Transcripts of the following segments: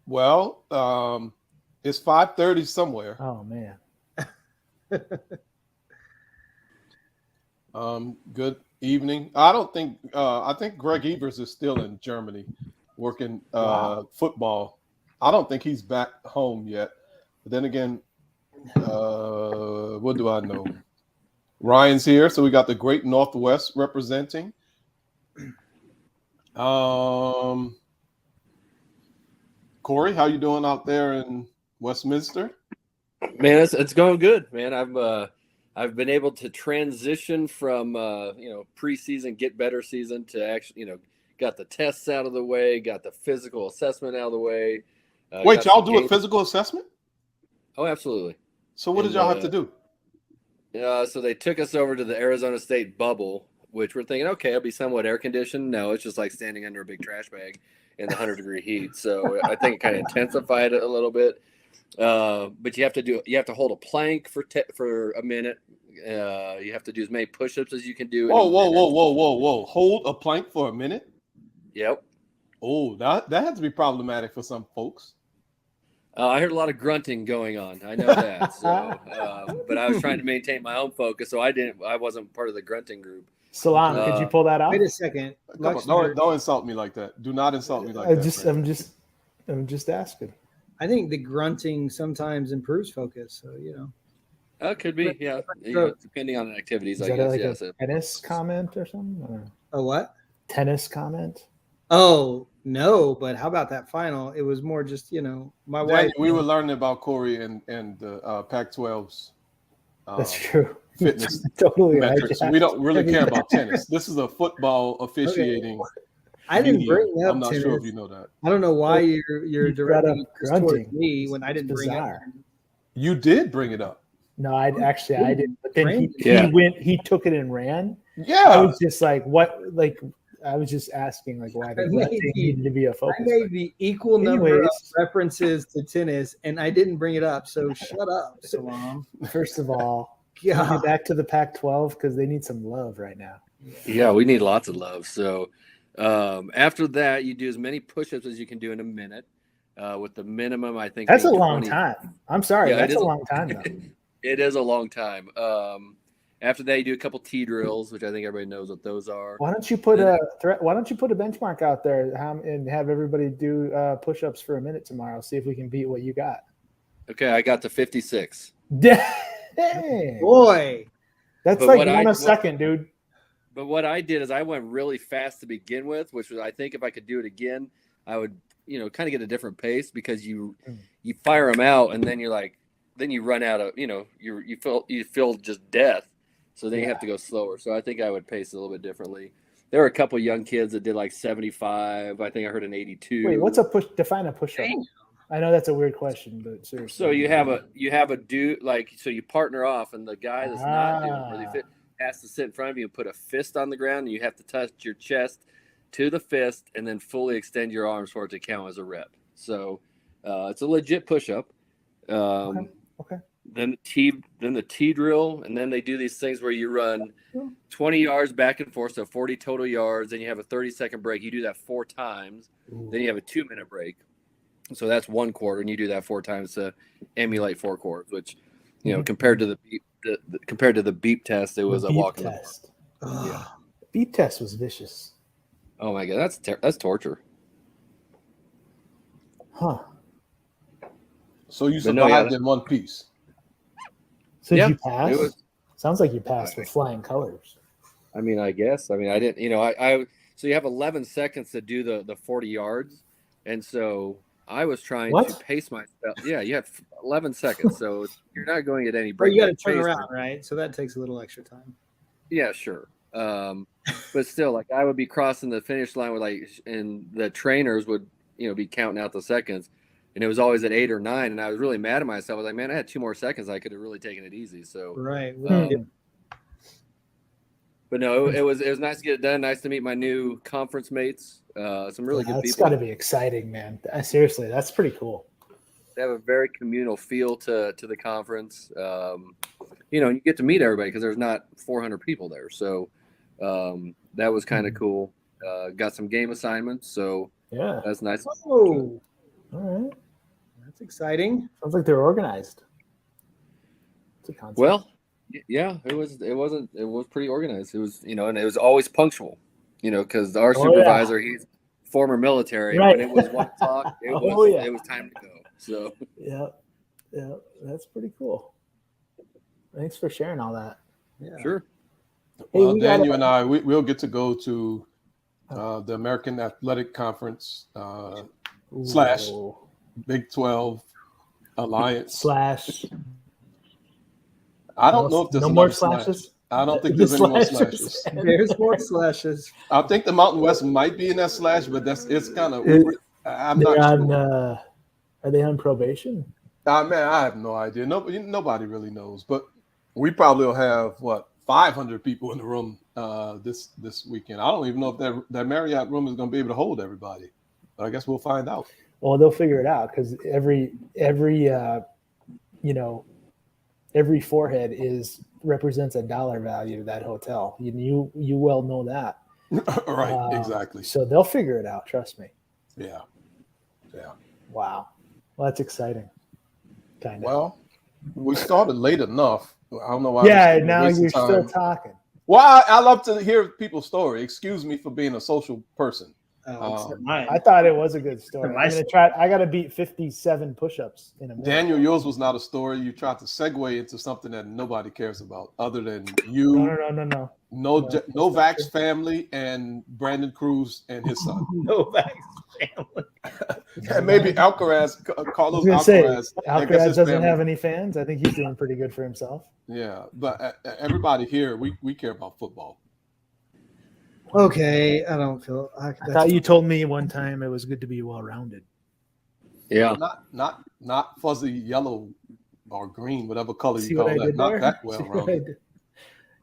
Well, it's 5:30 somewhere. Oh man. Good evening. I don't think I think Greg Evers is still in Germany working Wow. football. I don't think he's back home yet. But then again, what do I know? Ryan's here, so we got the Great Northwest representing. Corey, how you doing out there in Westminster? Man, it's going good, man. I've been able to transition from preseason get better season to actually got the tests out of the way, got the physical assessment out of the way. Wait, y'all do a physical assessment? Oh, absolutely. So what did y'all have to do? So they took us over to the Arizona State bubble, which we're thinking, okay, it'll be somewhat air conditioned. No, it's just like standing under a big trash bag in the 100-degree heat. So I think it kind of intensified it a little bit. But you have to hold a plank for a minute. You have to do as many push-ups as you can do. Whoa! Hold a plank for a minute. Yep. Oh, that had to be problematic for some folks. I heard a lot of grunting going on. I know that. So, but I was trying to maintain my own focus, so I wasn't part of the grunting group. Salam, could you pull that out? Wait a second. Come on, don't insult me like that. Do not insult me like that. I'm just asking. I think the grunting sometimes improves focus. So Could be, yeah. Depending on the activities, Is I that guess. like a tennis comment or something? Or a what? Tennis comment? Oh no! But how about that final? It was more just my wife. We were learning about Corey and the Pac-12's. That's true. Fitness totally metrics. We don't really care about tennis. This is a football officiating. Okay. I didn't bring up. I'm not tennis. sure if you know that. I don't know why you're directing this towards me when I didn't bring bizarre. up. You did bring it up. No, I didn't. But then he took it and ran. Yeah. I was just like, what? Like, I was just asking, like, why the grunting needed to be a focus. I made the equal number of references to tennis, and I didn't bring it up. So shut up, Salam. First of all, get back to the Pac-12 because they need some love right now. Yeah, we need lots of love. So after that, you do as many push-ups as you can do in a minute. With the minimum, I think that's a long time. I'm sorry, that's a long time though. It is a long time. After that, you do a couple T drills, which I think everybody knows what those are. Why don't you put a benchmark out there and have everybody do push-ups for a minute tomorrow? See if we can beat what you got. Okay, I got to 56. Dang. Boy, that's like one a second, dude. But what I did is I went really fast to begin with, which was I think if I could do it again, I would kind of get a different pace because you fire them out and then you're like, then you run out of you feel just death. So then you have to go slower. So I think I would pace it a little bit differently. There were a couple young kids that did like 75. I think I heard an 82. Wait, what's a push? Define a push-up. I know that's a weird question, but seriously. So you have a dude so you partner off, and the guy that's not doing really fit has to sit in front of you and put a fist on the ground, and you have to touch your chest to the fist, and then fully extend your arms for it to count as a rep. So it's a legit push-up. Okay. Then the T drill, and then they do these things where you run 20 yards back and forth, so 40 total yards. Then you have a 30-second break. You do that 4 times. Ooh. Then you have a 2-minute break. So that's 1 quarter, and you do that 4 times to emulate 4 quarters. Which, compared to the beep test, it was a walk in the park. Yeah, beep test was vicious. Oh my god, that's torture. Huh. So you survived in one piece. So did you pass? Sounds like you passed with flying colors. I mean, I guess. I mean, I didn't. So you have 11 seconds to do the 40 yards, and so I was trying to pace myself. Yeah, you have 11 seconds, so you're not going at any break. You got to turn around, right? So that takes a little extra time. Yeah, sure. But still, like I would be crossing the finish line with and the trainers would be counting out the seconds. And it was always at 8 or 9, and I was really mad at myself. I was like, man, I had 2 more seconds. I could have really taken it easy. So right. But no, it was nice to get it done. Nice to meet my new conference mates. Some really good people. It's got to be exciting, man. Seriously, that's pretty cool. They have a very communal feel to the conference. You get to meet everybody because there's not 400 people there. So that was kind of cool. Got some game assignments. So yeah, that's nice. Oh. All right. That's exciting. Sounds like they're organized. It's a concept. Well, yeah, it was pretty organized. It was, and it was always punctual, because our Oh, supervisor, he's former military. Right. When it was 1 o'clock, it was time to go. So yeah, that's pretty cool. Thanks for sharing all that. Yeah. sure. Hey, Well, we Dan, gotta- you and I, we'll get to go to the American Athletic Conference slash Ooh. Big 12 Alliance. Slash. I don't know if there's no more another slash. slashes. I don't think there's any more Slashes. slashes. There's more slashes. I think the Mountain West might be in that slash, but it's kind of. I'm They're not on. sure. Are they on probation? Man, I have no idea. Nobody really knows. But we probably will have 500 people in the room this weekend. I don't even know if that Marriott room is going to be able to hold everybody. But I guess we'll find out. Well, they'll figure it out because every forehead represents a dollar value of that hotel. You well know that. Right, exactly. So they'll figure it out. Trust me. Yeah. Wow. Well, that's exciting. Kind of. Well, we started late enough. I don't know why. Yeah. we're Now wasting you're time. still talking. Well, I love to hear people's story. Excuse me for being a social person. Except mine. I thought it was a good story. My I'm gonna try. I got to beat 57 push-ups in a minute. Daniel, yours was not a story. You tried to segue into something that nobody cares about, other than you, No. Novak's family, and Brandon Cruz and his son. Novak's family. And maybe Alcaraz, I Carlos was gonna say, Alcaraz. I guess Alcaraz his doesn't family. have any fans. I think he's doing pretty good for himself. Yeah, but everybody here, we care about football. Okay, I don't feel. I thought you told me one time it was good to be well-rounded. Yeah. Not fuzzy yellow or green, whatever color See you what call I that. did Not there? that See well what I rounded. did?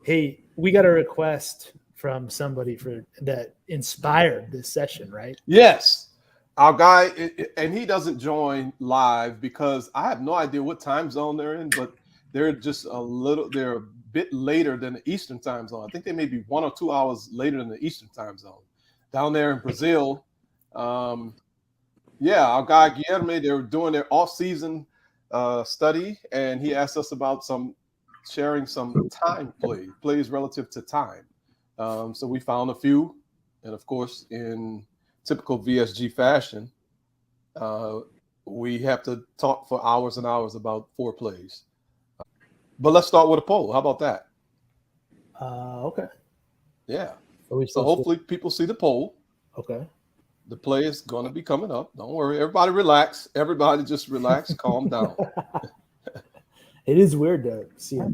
Hey, we got a request from somebody that inspired this session, right? Yes. Our guy, and he doesn't join live because I have no idea what time zone they're in, but they're a bit later than the Eastern time zone. I think they may be 1 or 2 hours later than the Eastern time zone. Down there in Brazil, our guy Guilherme, they were doing their off-season study, and he asked us about sharing some time plays relative to time. So we found a few, and of course, in typical VSG fashion, we have to talk for hours and hours about 4 plays. But let's start with a poll. How about that? Okay. Yeah. Are we So hopefully people see the poll. Okay. The play is going to be coming up. Don't worry. Everybody relax. Everybody just relax. Calm down. It is weird to see a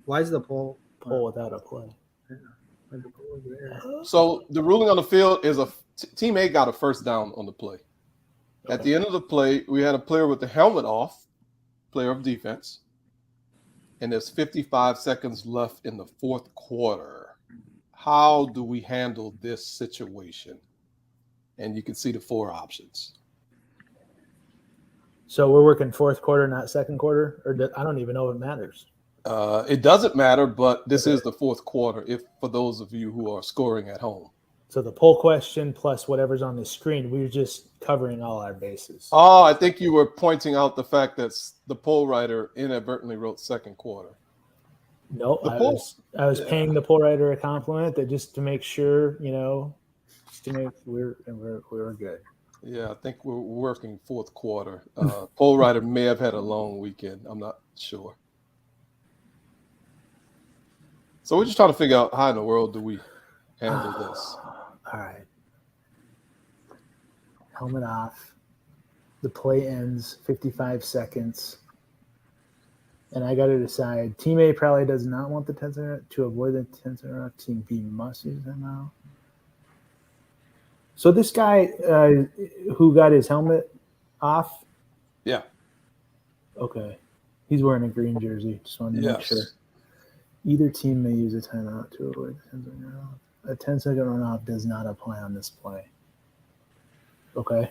Why is the poll? poll without a play. Why is the poll over there? So the ruling on the field is Team A got a first down on the play. At the end of the play, we had a player with the helmet off, player of defense. And there's 55 seconds left in the fourth quarter. How do we handle this situation? And you can see the 4 options. So we're working fourth quarter, not second quarter, I don't even know if it matters. It doesn't matter, but this is the fourth quarter. If for those of you who are scoring at home. So the poll question plus whatever's on the screen, we're just covering all our bases. Oh, I think you were pointing out the fact that the poll writer inadvertently wrote second quarter. No, The I poll- was paying the poll writer a compliment that just to make sure, just to make we're good. Yeah, I think we're working fourth quarter. Poll writer may have had a long weekend. I'm not sure. So we're just trying to figure out how in the world do we handle this. All right. Helmet off. The play ends 55 seconds. And I got to decide. Team A probably does not want the 10-second to avoid the 10-second. Team B must use them now. So this guy who got his helmet off. Yeah. Okay. He's wearing a green jersey. Just wanted to make sure. Either team may use a timeout to avoid the 10-second runoff. A 10-second runoff does not apply on this play. Okay.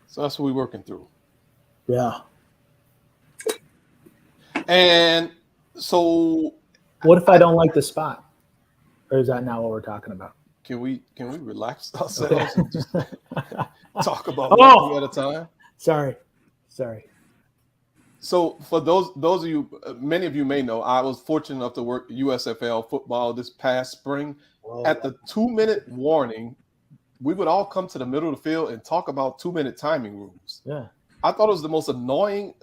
So that's what we're working through. Yeah. And so What if I don't like the spot? Or is that not what we're talking about? can we relax ourselves and just talk about Oh! one thing at a time? Sorry. So for those of you, many of you may know, I was fortunate enough to work USFL football this past spring. At the 2-minute warning, we would all come to the middle of the field and talk about 2-minute timing rules. Yeah. I thought it was the most annoying,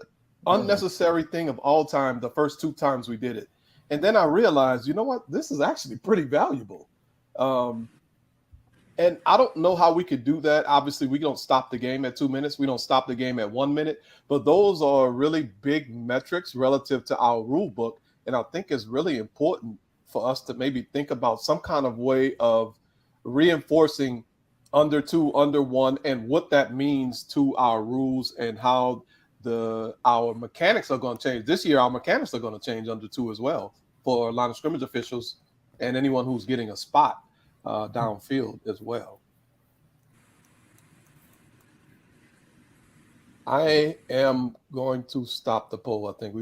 unnecessary thing of all time the first 2 times we did it. And then I realized, you know what? This is actually pretty valuable. And I don't know how we could do that. Obviously, we don't stop the game at 2 minutes. We don't stop the game at 1 minute. But those are really big metrics relative to our rule book. And I think it's really important for us to maybe think about some kind of way of reinforcing under 2, under 1, and what that means to our rules and how our mechanics are going to change. This year, our mechanics are going to change under 2 as well for line of scrimmage officials and anyone who's getting a spot downfield as well. I am going to stop the poll. I think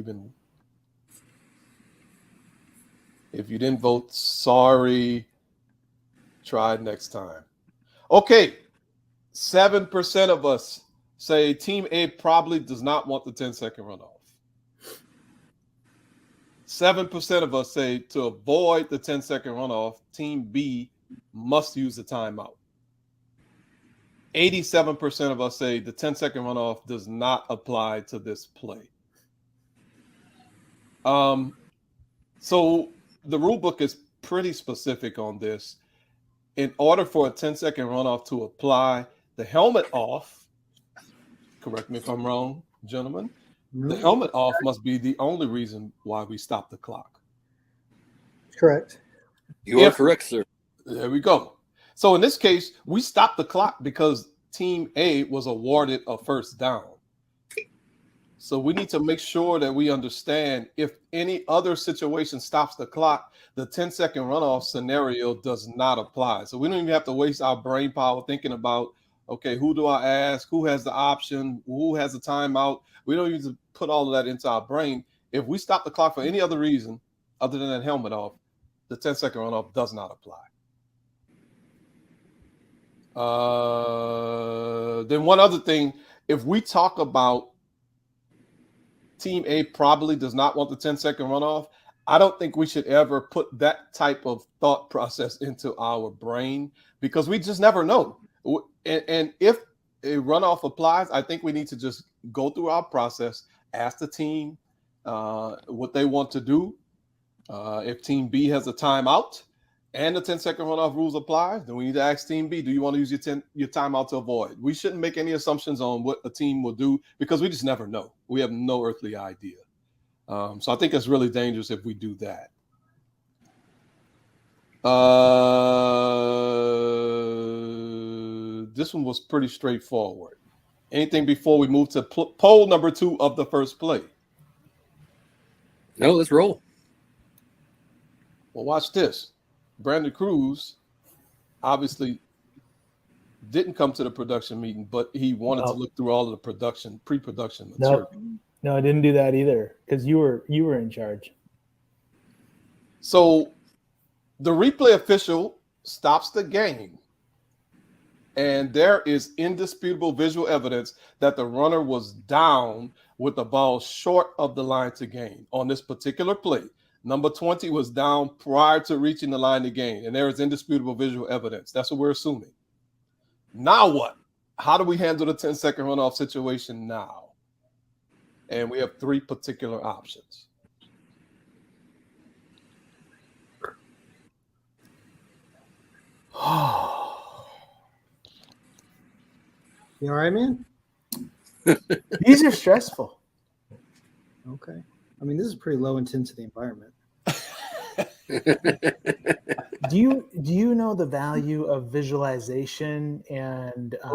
if you didn't vote, sorry, try next time. Okay, 7% of us say Team A probably does not want the 10-second runoff. 7% of us say to avoid the 10-second runoff, Team B must use the timeout. 87% of us say the 10-second runoff does not apply to this play. So the rule book is pretty specific on this. In order for a 10-second runoff to apply, the helmet off, correct me if I'm wrong, gentlemen, the helmet off must be the only reason why we stop the clock. Correct. You are correct, sir. There we go. So in this case, we stopped the clock because Team A was awarded a first down. So we need to make sure that we understand if any other situation stops the clock, the 10-second runoff scenario does not apply. So we don't even have to waste our brain power thinking about, okay, who do I ask? Who has the option? Who has the timeout? We don't need to put all of that into our brain. If we stop the clock for any other reason other than that helmet off, the 10-second runoff does not apply. Then one other thing, if we talk about Team A probably does not want the 10-second runoff, I don't think we should ever put that type of thought process into our brain because we just never know. And if a runoff applies, I think we need to just go through our process, ask the team what they want to do. If Team B has a timeout and the 10-second runoff rules apply, then we need to ask Team B, do you want to use your timeout to avoid? We shouldn't make any assumptions on what a team will do because we just never know. We have no earthly idea. So I think it's really dangerous if we do that. This one was pretty straightforward. Anything before we move to poll number 2 of the first play? No, let's roll. Well, watch this. Brandon Cruz obviously didn't come to the production meeting, but he wanted to look through all of the pre-production material. No, I didn't do that either because you were in charge. So the replay official stops the game, and there is indisputable visual evidence that the runner was down with the ball short of the line to gain on this particular play. Number 20 was down prior to reaching the line to gain, and there is indisputable visual evidence. That's what we're assuming. Now what? How do we handle the 10-second runoff situation now? And we have 3 particular options. You all right, man? These are stressful. Okay. I mean, this is a pretty low intensity environment. Do you know the value of visualization and I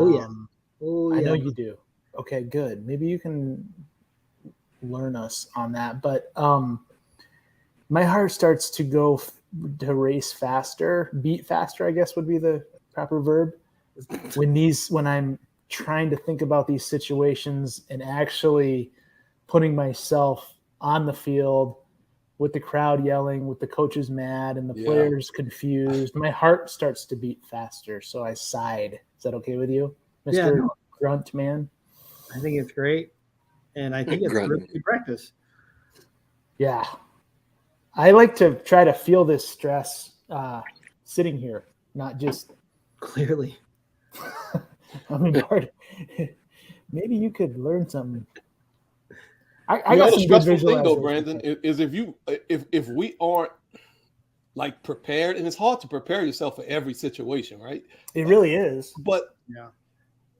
know you do. Okay, good. Maybe you can learn us on that. But my heart starts to go to race faster, beat faster, I guess would be the proper verb. When I'm trying to think about these situations and actually putting myself on the field with the crowd yelling, with the coaches mad, and the Yeah. players confused, my heart starts to beat faster. So I sighed. Is that okay with you, Mr. Yeah, no. Grunt Man? I think it's great, and I think it's Grunt. really good practice. Yeah. I like to try to feel this stress sitting here, not just Clearly, I mean, maybe you could learn something. I You got know, the some good stressful thing though, visualization. Brandon, is if we aren't like prepared, and it's hard to prepare yourself for every situation, right? It really is. But yeah.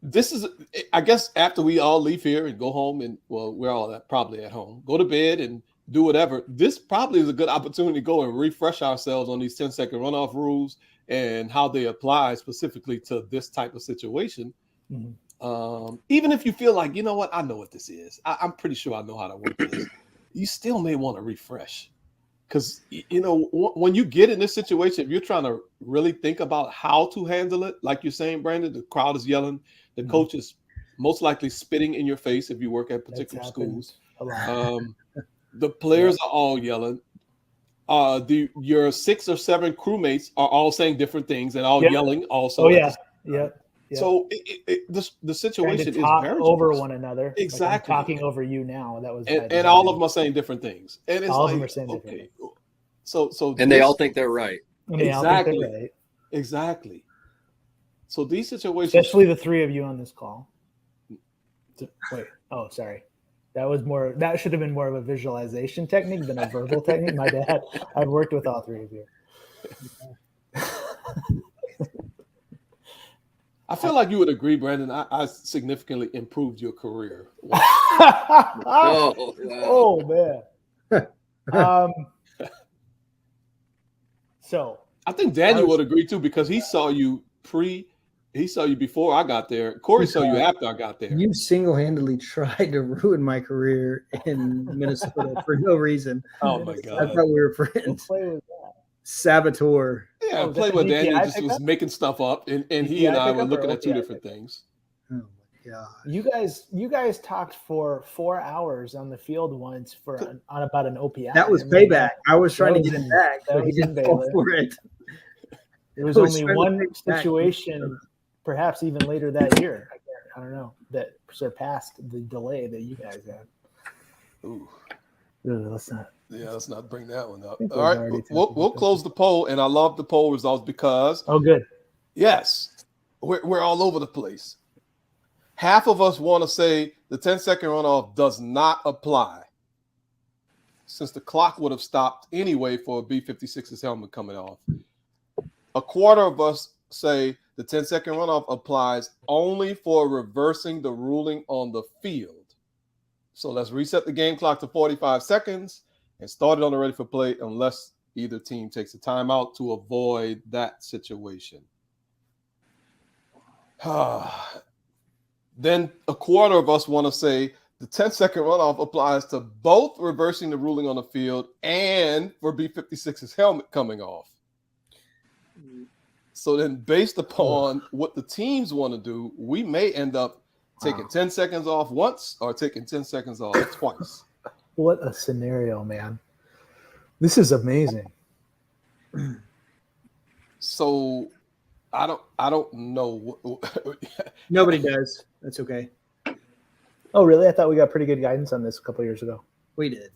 this is, I guess, after we all leave here and go home, and well, we're all probably at home, go to bed and do whatever. This probably is a good opportunity to go and refresh ourselves on these 10-second runoff rules and how they apply specifically to this type of situation. Mhm. Even if you feel like, you know what, I know what this is. I'm pretty sure I know how to work this. You still may want to refresh. Because, you know, when you get in this situation, if you're trying to really think about how to handle it, like you're saying, Brandon, the crowd is yelling, the coach is most likely spitting in your face if you work at particular schools. A lot. The players are all yelling. Your 6 or 7 crewmates are all saying different things and all yelling also. Oh, yeah. Yep. So the situation is talk very over diverse. one another. Exactly. Like I'm talking over you now. That was and all of them are saying different things. And it's all like, of them are saying different okay. things. So And they all think they're right. And they all think Exactly. they're right. Exactly. So these situations, Especially the 3 of you on this call. Wait. Oh, sorry. That should have been more of a visualization technique than a verbal technique. My bad. I've worked with all 3 of you. I feel like you would agree, Brandon. I significantly improved your career. Oh, wow. Oh man. So I think Daniel would agree too, because he saw you before I got there. Corey saw you after I got there. You single-handedly tried to ruin my career in Minnesota for no reason. Oh my I God. thought we were what friends. play was that? Saboteur. Yeah, Oh, I played that with the Daniel, DPI just was pickup? making stuff up, and he DPI and I were pickup or looking at 2 OPI different pickup? things. Oh my God. You guys talked for 4 hours on the field once on about an OPI. That was I mean, payback. I was trying to was get in- it back, that but he was in didn't fall Baylor. for it. There was I was only trying to one take back- situation, perhaps even later that year. I don't know, that surpassed the delay that you guys had. Ooh. Let's not. Yeah, let's not bring that one up. think All we've right, already we'll talked about close the poll, and I love the poll results because Oh, good. yes, we're all over the place. Half of us want to say the 10-second runoff does not apply, since the clock would have stopped anyway for a B-56's helmet coming off. A quarter of us say the 10-second runoff applies only for reversing the ruling on the field. So let's reset the game clock to 45 seconds and start it on the ready for play unless either team takes a timeout to avoid that situation. Then a quarter of us want to say the 10-second runoff applies to both reversing the ruling on the field and for B-56's helmet coming off. So then based upon what the teams want to do, we may end up taking 10 seconds off once or taking 10 seconds off twice. What a scenario, man. This is amazing. So I don't know. Nobody does. That's okay. Oh, really? I thought we got pretty good guidance on this a couple years ago. We did.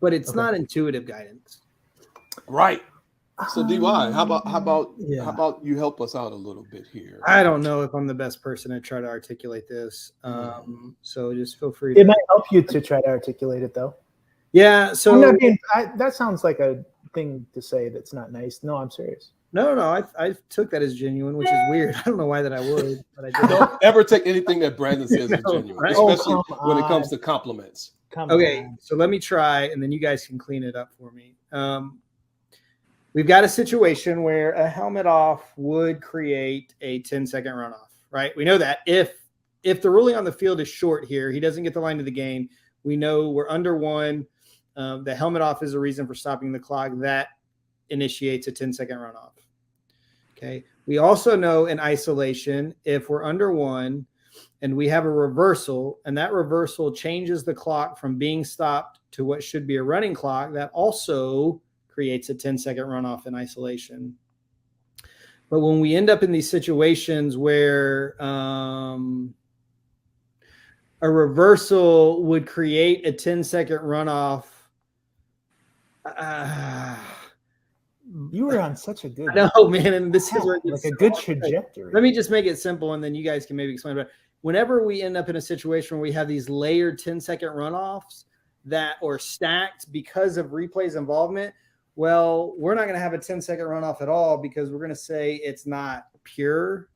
But it's Okay. not intuitive guidance. Right. So DY, how about you help us out a little bit here? I don't know if I'm the best person to try to articulate this. So just feel free It to. might help you to try to articulate it, though. Yeah. I'm So not being, that sounds like a thing to say that's not nice. No, I'm serious. no. I took that as genuine, which is weird. I don't know why that I would, but I did. Don't ever take anything that Brandon says as No, genuine, right? especially Oh, when it come comes on. to compliments. Come Okay, on. so let me try, and then you guys can clean it up for me. We've got a situation where a helmet off would create a 10-second runoff, right? We know that if the ruling on the field is short here, he doesn't get the line to the game. We know we're under 1. The helmet off is a reason for stopping the clock. That initiates a 10-second runoff. Okay. We also know in isolation, if we're under 1 and we have a reversal, and that reversal changes the clock from being stopped to what should be a running clock, that also creates a 10-second runoff in isolation. But when we end up in these situations where a reversal would create a 10-second runoff, You were on such a good. no, man, and this is where it like gets a so good hard. trajectory. Let me just make it simple, and then you guys can maybe explain it. Whenever we end up in a situation where we have these layered 10-second runoffs that are stacked because of replays involvement, well, we're not going to have a 10-second runoff at all because we're going to say it's not pure,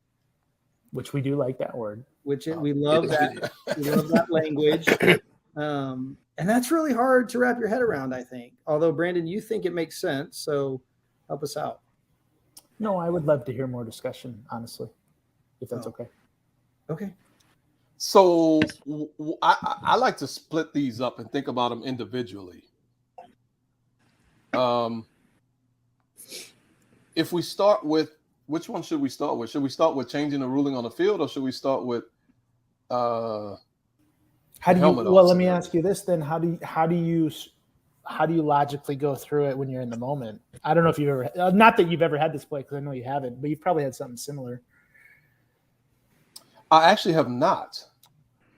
which we do like that word. which we love that. We love that language. And that's really hard to wrap your head around, I think. Although, Brandon, you think it makes sense, so help us out. No, I would love to hear more discussion, honestly, if that's okay. Okay. So I like to split these up and think about them individually. If we start with, which one should we start with? Should we start with changing the ruling on the field, or should we start with how do you? helmet Well, off let me scenario? ask you this then: how do you logically go through it when you're in the moment? I don't know if you've ever, not that you've ever had this play, because I know you haven't, but you've probably had something similar. I actually have not.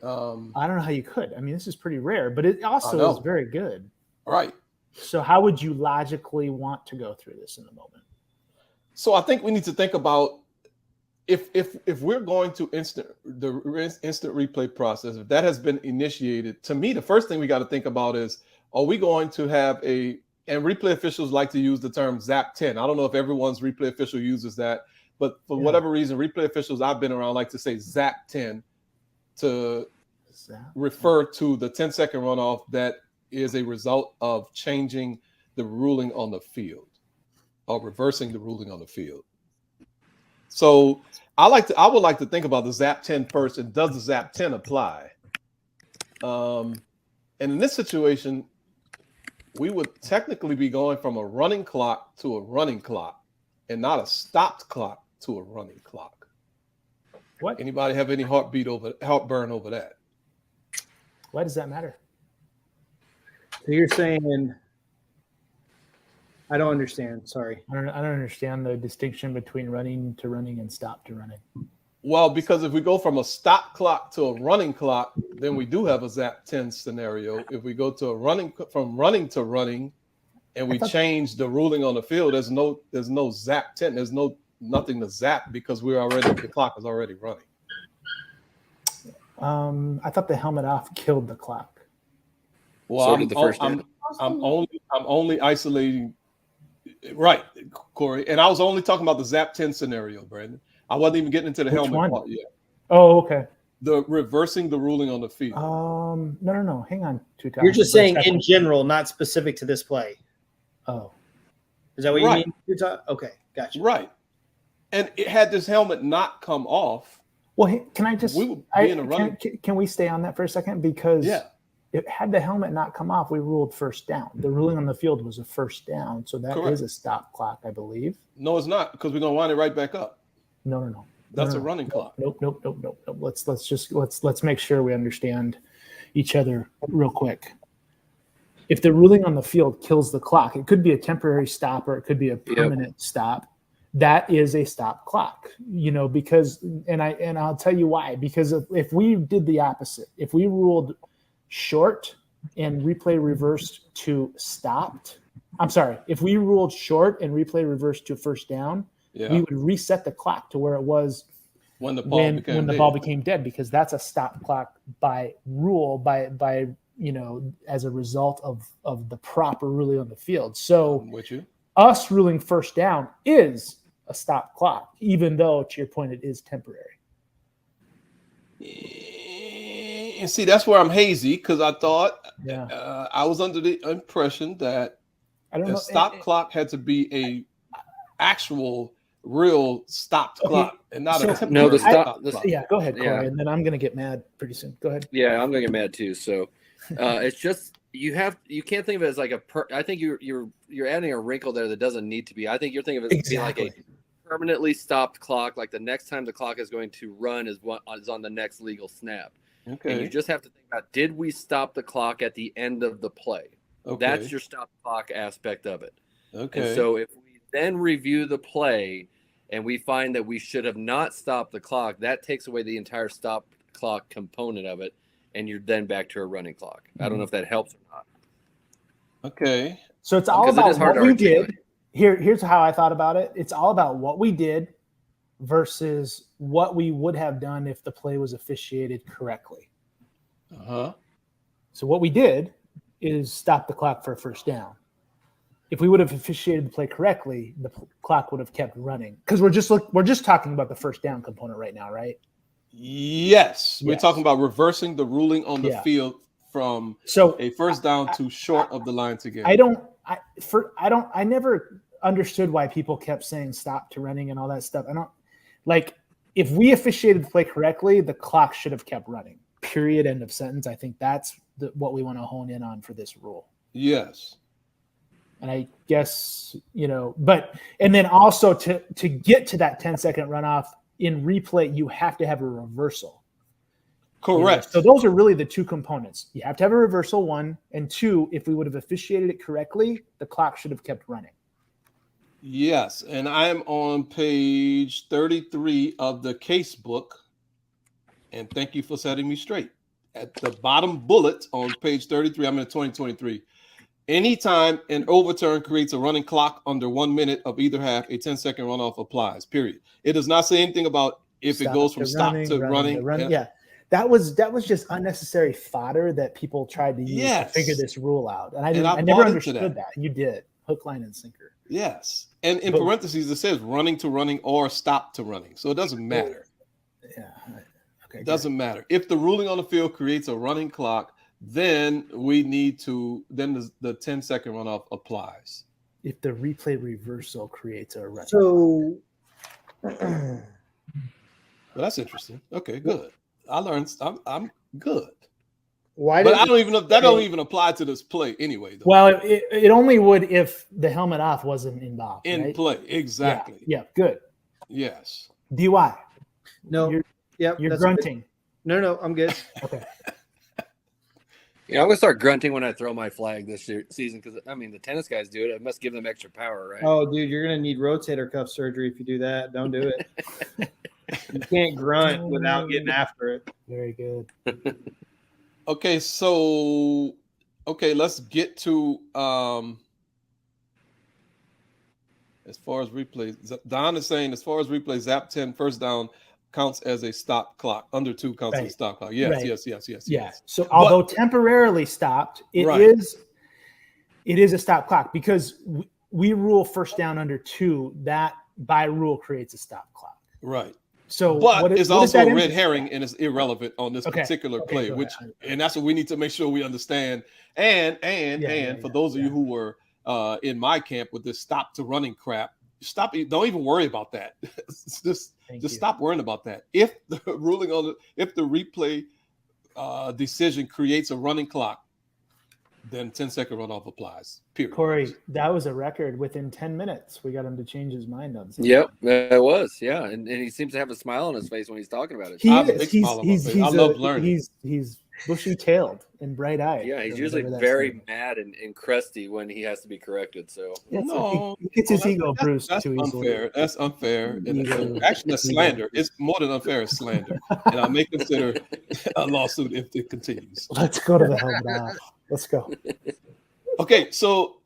I don't know how you could. I mean, this is pretty rare, but it I also know. is very good. Right. So how would you logically want to go through this in the moment? So I think we need to think about if we're going to instant replay process, if that has been initiated, to me, the first thing we got to think about is, are we going to have and replay officials like to use the term ZAP 10. I don't know if everyone's replay official uses that, but for whatever reason, replay officials I've been around like to say ZAP 10 to refer to the 10-second runoff that is a result of changing the ruling on the field or reversing the ruling on the field. So I would like to think about the ZAP 10 first, and does the ZAP 10 apply? And in this situation, we would technically be going from a running clock to a running clock and not a stopped clock to a running clock. What? Anybody have any heartburn over that? Why does that matter? So you're saying, I don't understand. Sorry. I don't understand the distinction between running to running and stop to running. Well, because if we go from a stop clock to a running clock, then we do have a ZAP 10 scenario. If we go to from running to running, and we change the ruling on the field, there's no ZAP 10. There's nothing to zap because the clock is already running. I thought the helmet off killed the clock. Well, So I'm only isolating, right, Corey, and I was only talking about the ZAP 10 scenario, Brandon. I wasn't even getting into the helmet part yet. Oh, okay. The reversing the ruling on the field. No. Hang on. You're just saying in general, not specific to this play. Oh, is that what you mean? Okay, gotcha. Right, and it had this helmet not come off. Well, can I just? Can we stay on that for a second? Because it had the helmet not come off, we ruled first down. The ruling on the field was a first down, so that is a stop clock, I believe. No, it's not, because we're gonna wind it right back up. No. That's a running clock. Nope. Let's make sure we understand each other real quick. If the ruling on the field kills the clock, it could be a temporary stop or it could be a permanent stop. That is a stop clock, because, and I'll tell you why. Because if we did the opposite, if we ruled short and replay reversed to stopped, if we ruled short and replay reversed to first down, we would reset the clock to where it was when the ball became dead, because that's a stop clock by rule, by as a result of the proper ruling on the field. So us ruling first down is a stop clock, even though, to your point, it is temporary. And see, that's where I'm hazy, because I thought I was under the impression that a stop clock had to be a actual real stopped clock and not a temporary stop clock. Yeah, go ahead, Corey, and then I'm going to get mad pretty soon. Go ahead. Yeah, I'm going to get mad too. So it's just you can't think of it as like I think you're adding a wrinkle there that doesn't need to be. I think you're thinking of it being like a permanently stopped clock. Like the next time the clock is going to run is on the next legal snap. Okay. And you just have to think about, did we stop the clock at the end of the play? Okay. That's your stop clock aspect of it. Okay. And so if we then review the play and we find that we should have not stopped the clock, that takes away the entire stop clock component of it, and you're then back to a running clock. I don't know if that helps or not. Okay. So it's all Because it about is hard what to we articulate. did. Here's how I thought about it. It's all about what we did versus what we would have done if the play was officiated correctly. Uh-huh. So what we did is stop the clock for a first down. If we would have officiated the play correctly, the clock would have kept running. Because we're just talking about the first down component right now, right? Yes. We're Yes. talking about reversing the ruling on the Yeah. field from So a first down to short of the line to gain. I never understood why people kept saying stop to running and all that stuff. I don't like, if we officiated the play correctly, the clock should have kept running. Period. End of sentence. I think that's what we want to hone in on for this rule. Yes. And I guess, and then also to get to that 10-second runoff in replay, you have to have a reversal. Correct. So those are really the two components. You have to have a reversal, one, and two, if we would have officiated it correctly, the clock should have kept running. Yes. And I am on page 33 of the case book. And thank you for setting me straight. At the bottom bullet on page 33, I'm in 2023. Anytime an overturn creates a running clock under 1 minute of either half, a 10-second runoff applies, period. It does not say anything about if it goes from stop to running. Yeah. That was just unnecessary fodder that people tried to use to figure this rule out. And I never understood that. You did. Hook, line, and sinker. Yes. And in parentheses, it says running to running or stop to running. So it doesn't matter. Yeah. Okay. Doesn't matter. If the ruling on the field creates a running clock, then the 10-second runoff applies. If the replay reversal creates a running So Well, that's interesting. Okay, good. I learned. I'm good. why? But I don't even know that don't even apply to this play anyway. Though. Well, it only would if the helmet off wasn't involved. In right? play, exactly. Yeah. Good. Yes. DY. No. You're that's grunting. okay. No, I'm good. Okay. Yeah, I'm gonna start grunting when I throw my flag this season because the tennis guys do it. It must give them extra power, right? Oh, dude, you're gonna need rotator cuff surgery if you do that. Don't do it. You can't grunt without getting after it. Very good. Okay, so let's get to as far as replays. Don is saying as far as replays, Zap 10 first down counts as a stop clock. Under 2 counts as a stop clock. Yes, Right. yes. Yeah. So although temporarily stopped, it is a stop clock because we rule first down under 2. That by rule creates a stop clock. Right. So, but it's also a red impact? herring and it's irrelevant on this particular play, go and that's what we need to make sure we understand. And for those of you who were in my camp with this stop to running crap, don't even worry about that. just stop worrying about that. If the ruling if the replay decision creates a running clock, then 10-second runoff applies. Period. Corey, that was a record. Within 10 minutes, we got him to change his mind on something. Yep, it was. Yeah, and he seems to have a smile on his face when he's talking about it. He I have a is. big smile on my face. I love learning. He's bushy-tailed and bright-eyed. Yeah, he's or usually whatever that's very called. mad and crusty when he has to be corrected. So No, he gets his ego bruised that's too easily. unfair. That's unfair. Ego. Actually, that's slander. It's more than unfair. It's slander, and I may consider a lawsuit if it continues. Let's go to the helmet off. Let's go. Okay, so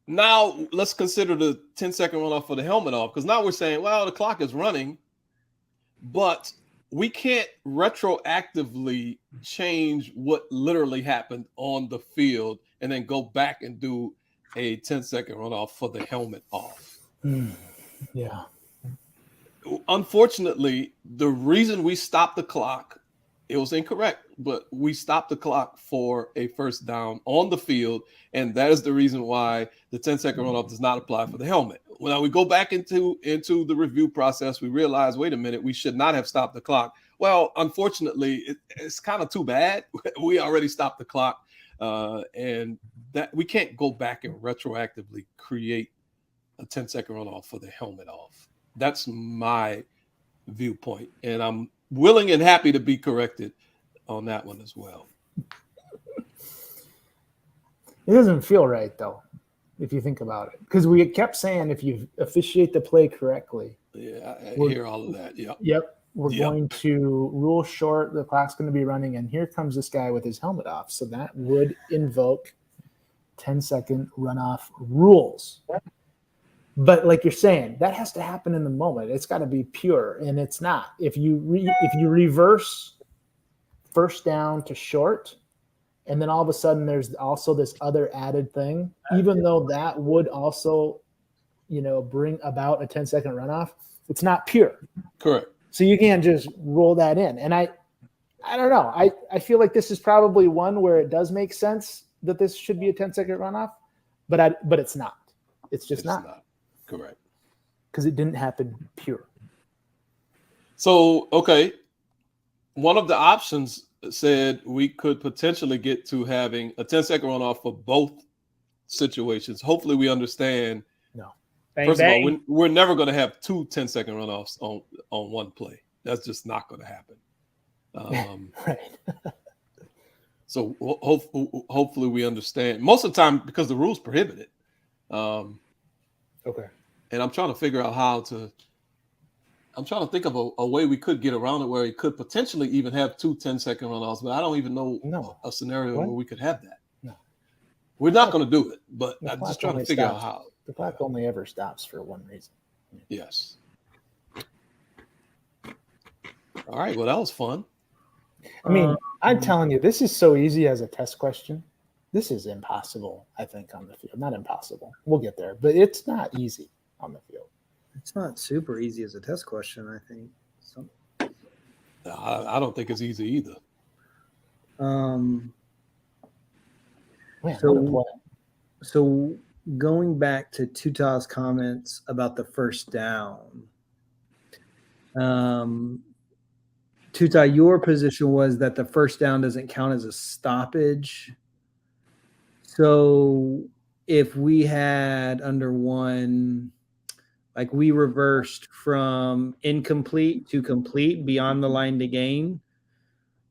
now let's consider the 10-second runoff for the helmet off, because now we're saying, well, the clock is running, but we can't retroactively change what literally happened on the field and then go back and do a 10-second runoff for the helmet off. Yeah. Unfortunately, the reason we stopped the clock, it was incorrect, but we stopped the clock for a first down on the field, and that is the reason why the 10-second runoff does not apply for the helmet. When we go back into the review process, we realize, wait a minute, we should not have stopped the clock. Well, unfortunately, it's kind of too bad. We already stopped the clock, and that we can't go back and retroactively create a 10-second runoff for the helmet off. That's my viewpoint, and I'm willing and happy to be corrected on that one as well. It doesn't feel right though, if you think about it, because we kept saying if you officiate the play correctly. Yeah, I hear all of that. Yep. Yep. We're Yep. going to rule short. The clock's going to be running, and here comes this guy with his helmet off. So that would invoke 10-second runoff rules. But like you're saying, that has to happen in the moment. It's got to be pure, and it's not. If you reverse first down to short, and then all of a sudden there's also this other added thing, even though that would also, bring about a 10-second runoff, it's not pure. Correct. So you can't just roll that in. And I don't know. I feel like this is probably one where it does make sense that this should be a 10-second runoff, but it's not. It's just not. Correct. Because it didn't happen pure. So, okay. One of the options said we could potentially get to having a 10-second runoff for both situations. Hopefully we understand. No. Bang, First bang. of all, we're never going to have 2 10-second runoffs on one play. That's just not going to happen. Right. So hopefully we understand. Most of the time, because the rules prohibit it. Okay. And I'm trying to figure out I'm trying to think of a way we could get around it where it could potentially even have 2 10-second runoffs, but I don't even know a scenario where we could have that. No. We're not going to do it, but The I'm clock just trying to only figure stops. out how. The clock only ever stops for one reason. Yes. All right. Well, that was fun. I mean, I'm telling you, this is so easy as a test question. This is impossible, I think, on the field. Not impossible. We'll get there, but it's not easy on the field. It's not super easy as a test question, I think. So, I don't think it's easy either. Man, So- what a play. So going back to Tuta's comments about the first down, Tuta, your position was that the first down doesn't count as a stoppage. So if we had under one, like we reversed from incomplete to complete beyond the line to gain,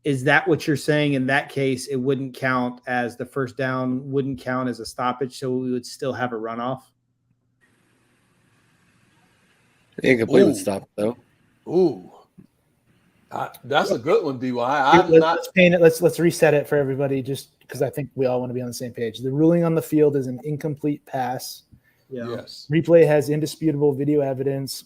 is that what you're saying? In that case, it wouldn't count as the first down, wouldn't count as a stoppage, so we would still have a runoff? Incomplete would Ooh. stop though. Ooh. That's a good one, DY. Let's paint it. Let's reset it for everybody, just because I think we all want to be on the same page. The ruling on the field is an incomplete pass. Yes. Replay has indisputable video evidence.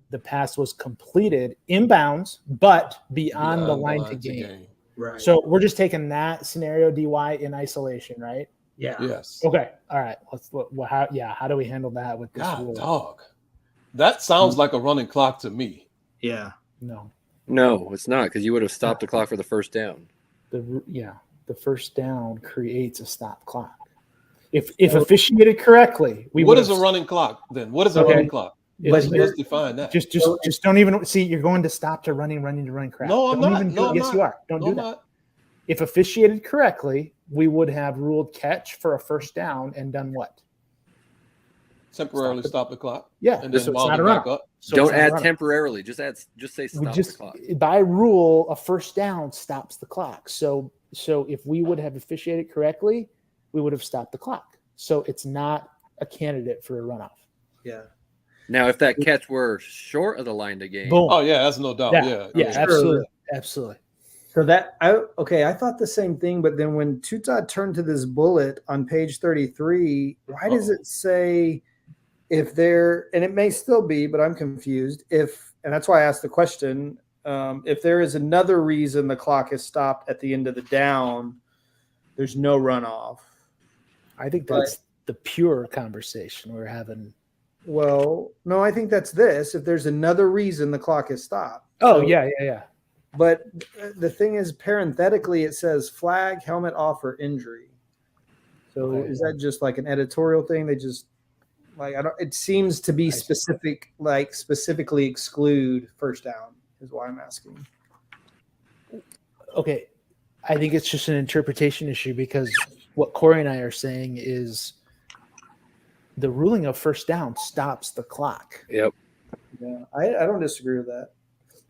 The pass was completed inbounds, but beyond the line to gain. Right. So we're just taking that scenario, DY, in isolation, right? Yeah. Yes. Okay. All right. Let's look. Well, how do we handle that with this God, rule? dog. That sounds like a running clock to me. Yeah. No. No, it's not, because you would have stopped the clock for the first down. The first down creates a stop clock. If officiated correctly, What is a running clock then? What is a Okay. running clock? Let's define that. just don't even see. You're going to stop to running crap. No, I'm Don't not. even No, do, I'm yes, not. you are. Don't No, do I'm that. not. If officiated correctly, we would have ruled catch for a first down and done what? Temporarily stop the clock. Yeah, And so then it's wound not it a back run. up. So Don't it's not a add run. temporarily. Just say We stop just the clock. by rule, a first down stops the clock. So if we would have officiated correctly, we would have stopped the clock. So it's not a candidate for a runoff. Yeah. Now, if that catch were short of the line to gain, Boom. Oh yeah, that's no doubt. yeah, Yeah. absolutely, absolutely. So I thought the same thing, but then when Tuta turned to this bullet on page 33, why does it say if there, and it may still be, but I'm confused, and that's why I asked the question, if there is another reason the clock is stopped at the end of the down, there's no runoff. I think that's the pure conversation we're having. Well, no, I think that's this. If there's another reason the clock is stopped. Oh, So- yeah. But the thing is, parenthetically, it says flag, helmet off, or injury. So Okay. is that just like an editorial thing? They just it seems to be specific, like specifically exclude first down is why I'm asking. Okay. I think it's just an interpretation issue because what Corey and I are saying is the ruling of first down stops the clock. yep. Yeah, I don't disagree with that.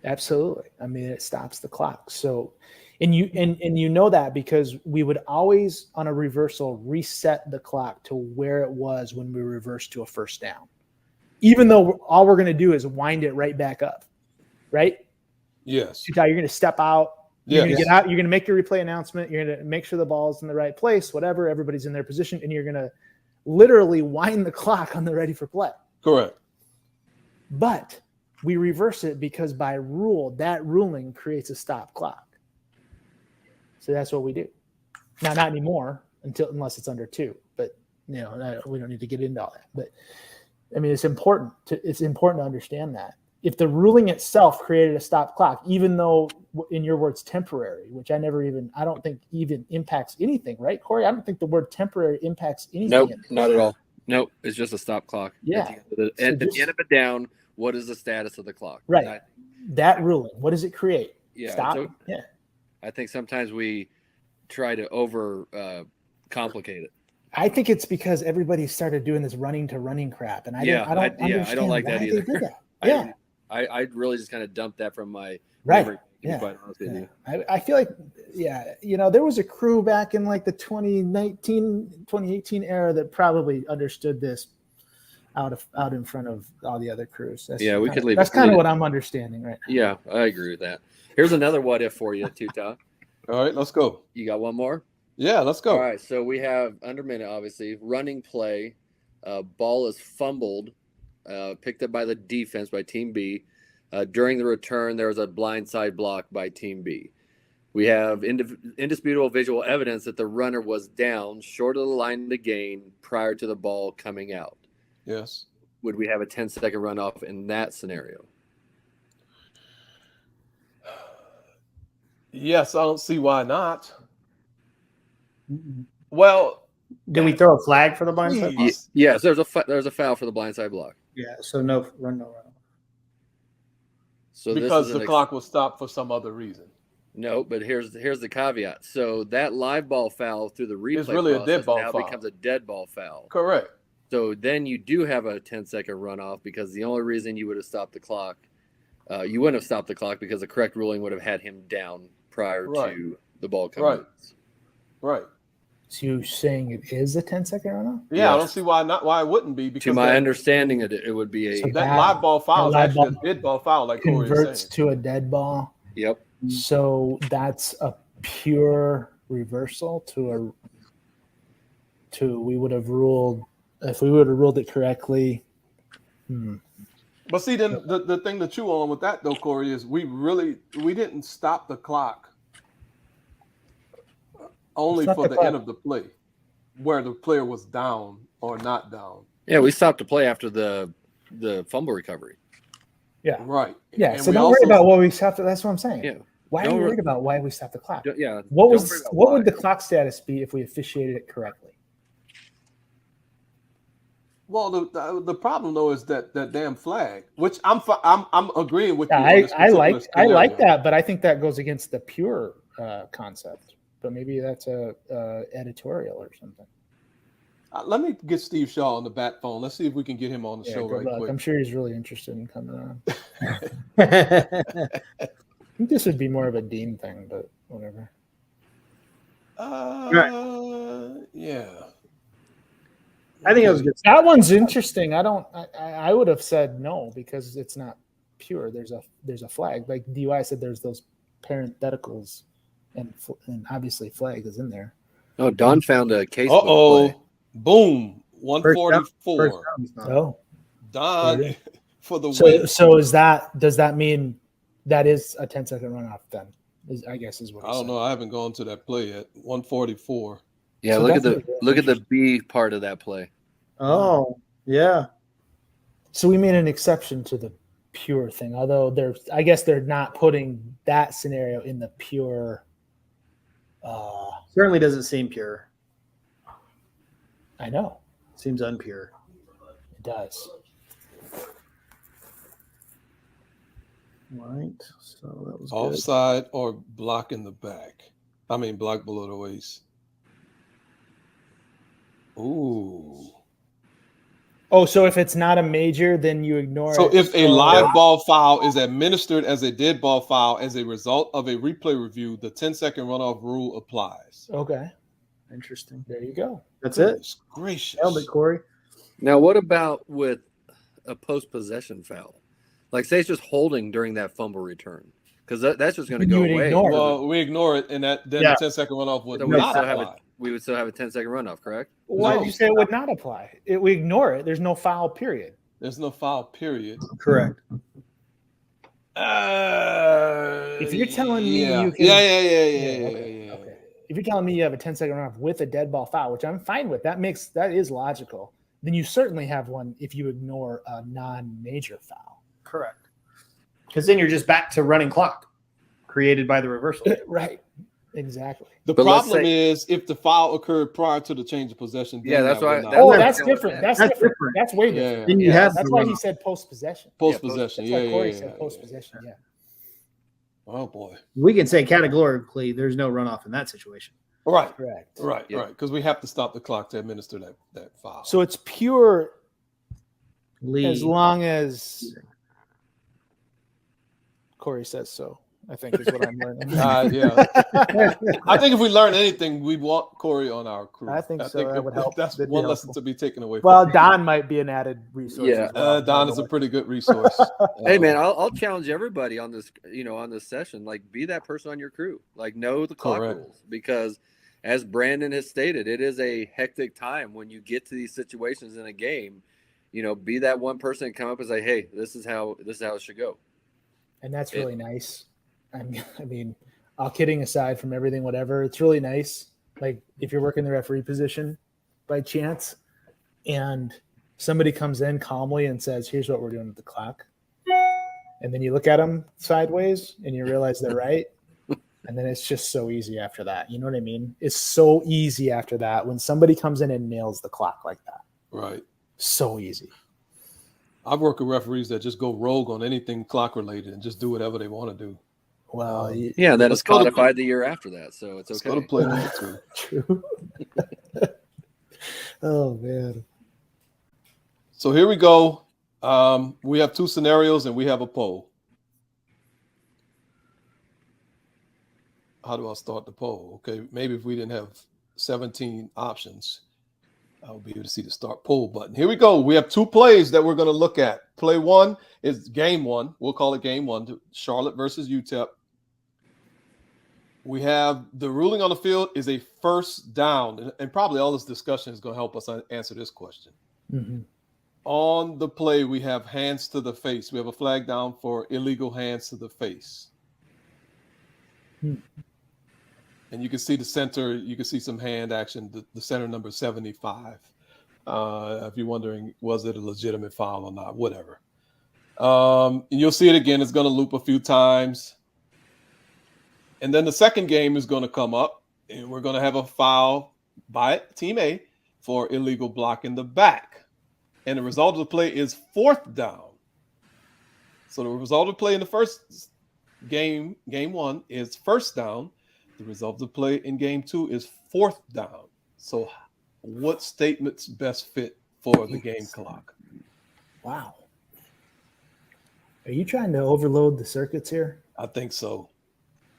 Absolutely. I mean, it stops the clock. So, and you know that because we would always on a reversal reset the clock to where it was when we reversed to a first down, even though all we're going to do is wind it right back up, right? Yes. You're going to step out. You're going to Yes. get out. You're going to make your replay announcement. You're going to make sure the ball's in the right place, whatever. Everybody's in their position, and you're going to literally wind the clock on the ready for play. Correct. But we reverse it because by rule, that ruling creates a stop clock. So that's what we do. Now, not anymore unless it's under 2. But we don't need to get into all that. But I mean, it's important to understand that if the ruling itself created a stop clock, even though in your words temporary, which I don't think even impacts anything, right, Corey? I don't think the word temporary impacts anything. Nope, not at all. Nope, it's just a stop clock. Yeah. At the end of a down, what is the status of the clock? Right. That ruling, what does it create? Yeah. Stop. So Yeah. I think sometimes we try to over complicate it. I think it's because everybody started doing this running to running crap, and I don't like that why either. they did that. Yeah. I really just kind of dumped that from my Right. memory, to be Yeah. quite honest with you. I feel like, there was a crew back in like the 2018 era that probably understood this out in front of all the other crews. That's kind of what I'm understanding right now. Yeah, I agree with that. Here's another what if for you, Tuta. All right, let's go. You got one more? Yeah, let's go. All right, so we have under minute, obviously, running play. Ball is fumbled, picked up by the defense by Team B. During the return, there was a blindside block by Team B. We have indisputable visual evidence that the runner was down short of the line to gain prior to the ball coming out. Yes. Would we have a 10-second runoff in that scenario? Yes, I don't see why not. Well, Did we throw a flag for the blindside block? Yes, there's a foul for the blindside block. Yeah, so no run. So because this is the clock was stopped for some other reason. No, but here's the caveat. So that live ball foul through the replay It's really a dead ball now foul. becomes a dead ball foul. Correct. So then you do have a 10-second runoff because the only reason you would have stopped the clock, you wouldn't have stopped the clock because the correct ruling would have had him down prior to the ball coming out. Right. So you're saying it is a 10-second runoff? Yeah, Yes. I don't see why not. Why it wouldn't be. Because To my understanding, it would be a So that live ball foul is live actually ball a dead ball foul, like Corey is Converts saying. to a dead ball. yep. So that's a pure reversal we would have ruled if we would have ruled it correctly. But see, then the thing to chew on with that though, Corey, is we didn't stop the clock only Stop for the the clock. end of the play, where the player was down or not down. Yeah, we stopped the play after the fumble recovery. Yeah. Right. Yeah. And So we don't also- worry about what we stopped. That's what I'm saying. Yeah. Why are Don't you wor- worried about why we stopped the clock? Yeah. What don't was worry about what why. would the clock status be if we officiated it correctly? Well, the problem though is that damn flag, which I'm agreeing with you. Yeah, on this I like particular scenario. that, but I think that goes against the pure concept. But maybe that's a editorial or something. Let me get Steve Shaw on the bat phone. Let's see if we can get him on the Yeah, show good right luck. quick. I'm sure he's really interested in coming on. Yeah, I think this would be more of a Dean thing, but whatever. Yeah. I think it was good. That one's interesting. I would have said no because it's not pure. There's a flag. Like DUI said, there's those parentheticals, and obviously flag is in there. Oh, Don found a case. Uh-oh. Boom. First 144. down is not. Oh, Don Yeah. for the so win. does that mean that is a 10-second runoff then? I guess is what I don't know. I haven't gone to that play yet. 144. Yeah, So look at that's look at the B part of that play. Oh, yeah. So we made an exception to the pure thing, although I guess they're not putting that scenario in the pure. Certainly doesn't seem pure. I know Seems unpure. it does. Right. So that was good. Offside or block in the back. I mean, block below the waist. Ooh. Oh, so if it's not a major, then you ignore So it. if a live ball foul is administered as a dead ball foul as a result of a replay review, the 10-second runoff rule applies. Okay. Interesting. There you go. That's it. Goodness gracious. Nailed it, Corey. Now, what about with a post-possession foul? Like, say it's just holding during that fumble return, because that's just going to You go would away. ignore it. Well, we ignore it, and then Yeah. the 10-second runoff would So not we apply. would still have a 10-second runoff, correct? Why No. did you say it would not apply? We ignore it. There's no foul, period. There's no foul, period. Correct. If you're telling me yeah. you can- yeah. Okay. If you're telling me you have a 10-second runoff with a dead ball foul, which I'm fine with, that is logical, then you certainly have one if you ignore a non-major foul. Correct. Because then you're just back to running clock created by the reversal. Right. Exactly. The But let's problem say- is if the foul occurred prior to the change of possession. then Yeah, that's that why- would not that's Oh, why- that's different. That's different. That's way different. Yeah. Then you Yeah, have That's the why runoff. he said post-possession. Post-possession. That's why Corey Yeah. said post-possession. Yeah. Oh, boy. We can say categorically there's no runoff in that situation. Right. Correct. Right. Yeah. Right. Because we have to stop the clock to administer that foul. So it's pure Lead. as long as Corey says so, I think is what I'm learning. yeah. I think if we learn anything, we want Corey on our crew. I think so. That would help. That's That'd be one lesson helpful. to be taken away. Well, from. Don might be an added resource. Yeah. as well, Don by is the a way. pretty good resource. Hey, man, I'll challenge everybody on this, on this session. Like, be that person on your crew. Like, know the clock Correct. rules, because as Brandon has stated, it is a hectic time when you get to these situations in a game. Be that one person and come up and say, "Hey, this is how it should go." And that's really nice. I mean, all kidding aside from everything, whatever, it's really nice. Like if you're working the referee position by chance and somebody comes in calmly and says, "Here's what we're doing with the clock." And then you look at them sideways and you realize they're right. And then it's just so easy after that. You know what I mean? It's so easy after that when somebody comes in and nails the clock like that. Right. So easy. I've worked with referees that just go rogue on anything clock related and just do whatever they want to do. Well, Yeah, that Let's is go to- codified the year after that, so it's Let's okay. go to play number 2. true. Oh, man. So here we go. We have 2 scenarios and we have a poll. How do I start the poll? Okay, maybe if we didn't have 17 options, I'll be able to see the start poll button. Here we go. We have 2 plays that we're going to look at. Play 1 is game 1. We'll call it game 1, Charlotte versus UTEP. We have the ruling on the field is a first down, and probably all this discussion is going to help us answer this question. Mm-hmm. On the play, we have hands to the face. We have a flag down for illegal hands to the face. And you can see the center, you can see some hand action, the center number 75. If you're wondering, was it a legitimate foul or not, whatever. And you'll see it again. It's going to loop a few times. And then the second game is going to come up, and we're going to have a foul by Team A for illegal block in the back. And the result of the play is 4th down. So the result of the play in the first game 1 is first down. The result of the play in game 2 is 4th down. So what statements best fit for the game clock? Wow. Are you trying to overload the circuits here? I think so.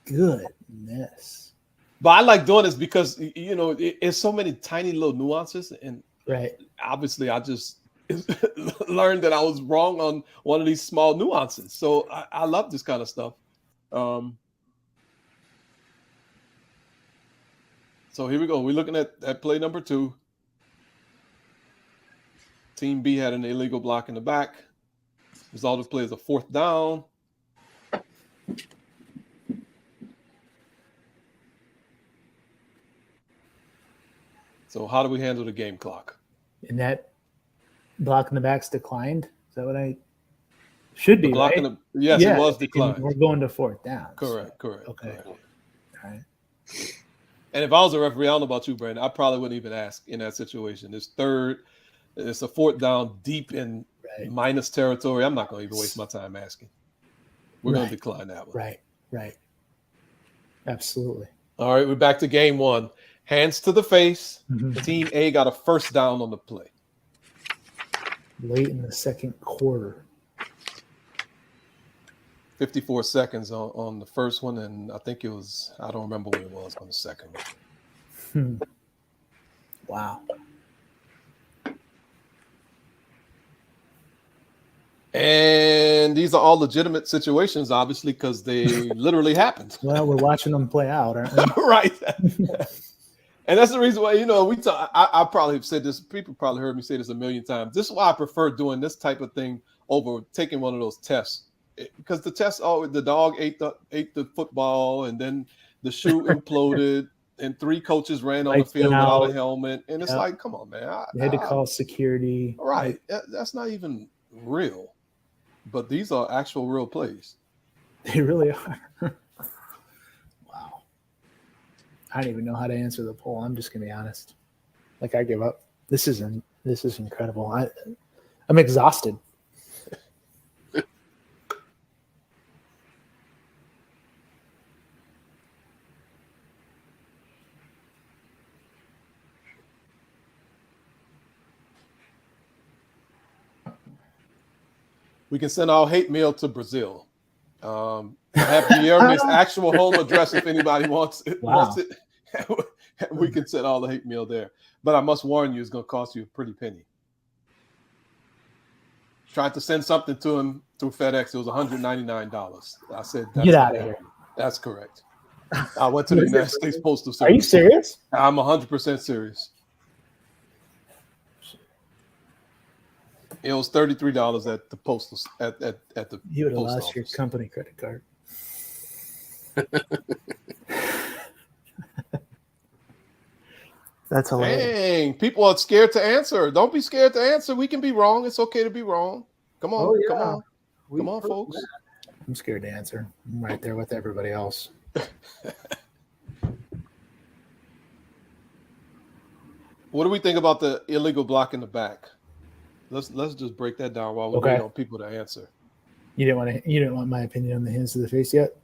Goodness. But I like doing this because, it's so many tiny little nuances. And Right. obviously I just learned that I was wrong on one of these small nuances. So I love this kind of stuff. So here we go. We're looking at play number 2. Team B had an illegal block in the back. Result of the play is a 4th down. So how do we handle the game clock? And that block in the back's declined. Is that what I should be? The block right? in yes, it was declined. We're going to 4th down. Correct. Okay. Correct. All right. And if I was a referee, I don't know about you, Brandon, I probably wouldn't even ask in that situation. It's a 4th down deep in minus territory. I'm not going to even waste my time asking. We're going to decline that one. Right. Absolutely. All right, we're back to game 1. Hands to the face. Mhm. Team A got a first down on the play. late in the second quarter. 54 seconds on the first one, and I think it was, I don't remember what it was on the second one. Wow. And these are all legitimate situations, obviously, because they literally happened. Well, we're watching them play out, aren't we? Right. And that's the reason why, I probably have said this, people probably heard me say this a million times. This is why I prefer doing this type of thing over taking one of those tests. Because the test, the dog ate the football, and then the shoe imploded, and 3 coaches ran on the Lights field went without out. a helmet. And it's Yep. like, come on, man. They had to call security. Right. That's not even real. But these are actual real plays. They really are. Wow. I don't even know how to answer the poll. I'm just gonna be honest. Like, I give up. This is incredible. I'm exhausted. We can send our hate mail to Brazil. I have Guilherme's actual home address if anybody wants it. Wow. We can send all the hate mail there. But I must warn you, it's going to cost you a pretty penny. Tried to send something to him through FedEx. It was $199. I said, Get out of here. That's correct. I went to the United States Postal Service. Are you serious? I'm 100% serious. It was $33 at the postal at the You would have post lost your office. company credit card. That's hilarious. Dang, people are scared to answer. Don't be scared to answer. We can be wrong. It's okay to be wrong. Come on, Oh, yeah. come on, folks. I'm scared to answer. I'm right there with everybody else. What do we think about the illegal block in the back? Let's just break that down while we wait on people to answer. You didn't want my opinion on the hands to the face yet?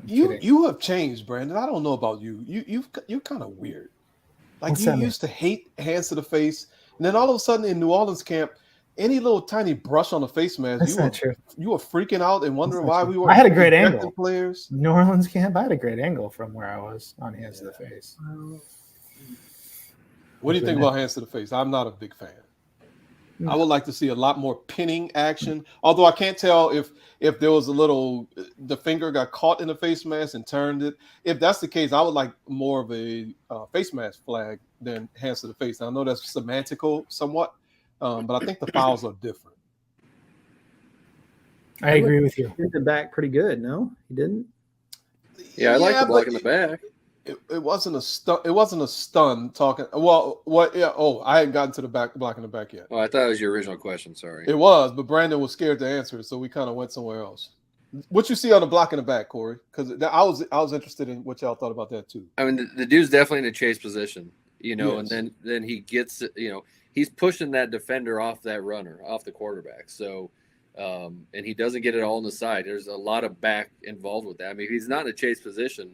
You have changed, Brandon. I don't know about you. You're kind of weird. Like, What's you that mean? used to hate hands to the face, and then all of a sudden in New Orleans camp, any little tiny brush on the face mask, That's not true. you were freaking out and wondering That's why not we true. were. I had a great ejecting angle. Players. New Orleans camp, I had a great angle from where I was on hands to the face. What do you think about hands to the face? I'm not a big fan. I would like to see a lot more pinning action. Although I can't tell if there was the finger got caught in the face mask and turned it. If that's the case, I would like more of a face mask flag than hands to the face. I know that's semantical somewhat, but I think the fouls are different. I agree with you. He hit the back pretty good. No, he didn't. Yeah, I like the block but in the back. It wasn't a stun. It wasn't a stun talking. Well, what? Yeah. Oh, I hadn't gotten to the block in the back yet. Oh, I thought it was your original question. Sorry. It was, but Brandon was scared to answer, so we kind of went somewhere else. What you see on the block in the back, Corey? Because I was interested in what y'all thought about that too. I mean, the dude's definitely in a chase position, Yes. and then he gets, he's pushing that defender off that runner, off the quarterback. So, and he doesn't get it all on the side. There's a lot of back involved with that. I mean, if he's not in a chase position,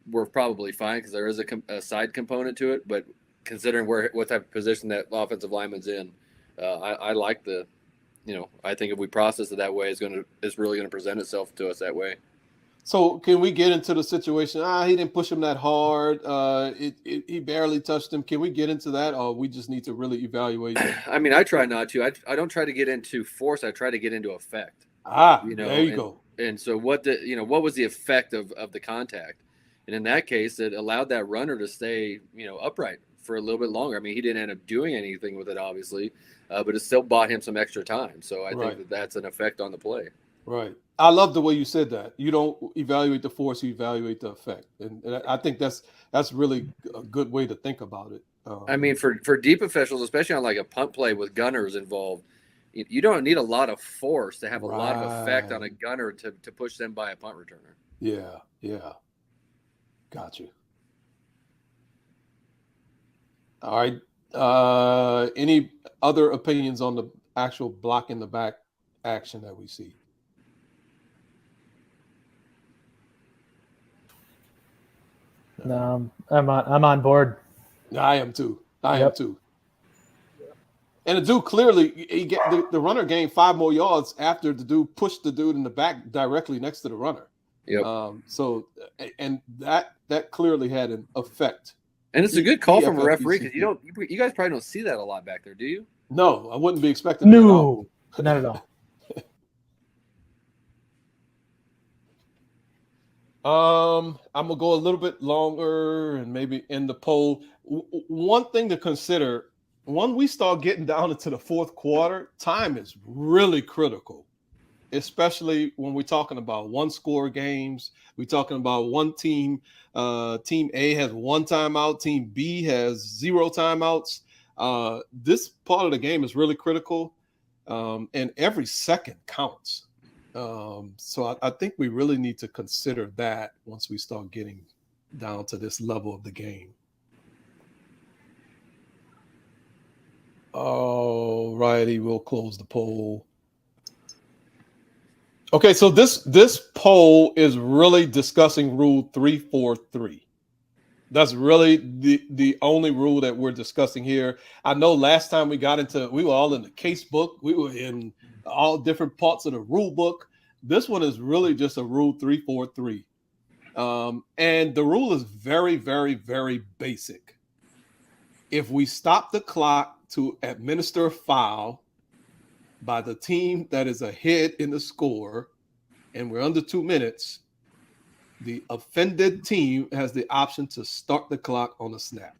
we're probably fine because there is a side component to it. But considering what type of position that offensive lineman's in, I like the, I think if we process it that way, it's really gonna present itself to us that way. So can we get into the situation? He didn't push him that hard. He barely touched him. Can we get into that, or we just need to really evaluate it? I mean, I try not to. I don't try to get into force. I try to get into effect. There you go. And so what was the effect of the contact? And in that case, it allowed that runner to stay, upright for a little bit longer. I mean, he didn't end up doing anything with it, obviously, but it still bought him some extra time. So I think that's an effect on the play. Right. I love the way you said that. You don't evaluate the force, you evaluate the effect. And I think that's really a good way to think about it. I mean, for deep officials, especially on like a punt play with gunners involved, you don't need a lot of force to have a lot of effect on a gunner to push them by a punt returner. Yeah. Got you. All right. Any other opinions on the actual block in the back action that we see? No, I'm on board. I am too. I am too. And the dude clearly the runner gained 5 more yards after the dude pushed the dude in the back directly next to the runner. Yep. So that clearly had an effect. And it's a good call from a EFF referee because ECT. you guys probably don't see that a lot back there, do you? No, I wouldn't be expecting that at all. No, not at all. I'm gonna go a little bit longer and maybe in the poll. One thing to consider: when we start getting down into the fourth quarter, time is really critical, especially when we're talking about one-score games. We're talking about one team. Team A has 1 timeout. Team B has 0 timeouts. This part of the game is really critical, and every second counts. So I think we really need to consider that once we start getting down to this level of the game. All righty, we'll close the poll. Okay, so this poll is really discussing Rule 343. That's really the only rule that we're discussing here. I know last time we were all in the case book. We were in all different parts of the rule book. This one is really just a Rule 343. And the rule is very, very, very basic. If we stop the clock to administer a foul by the team that is ahead in the score, and we're under 2 minutes, the offended team has the option to start the clock on a snap.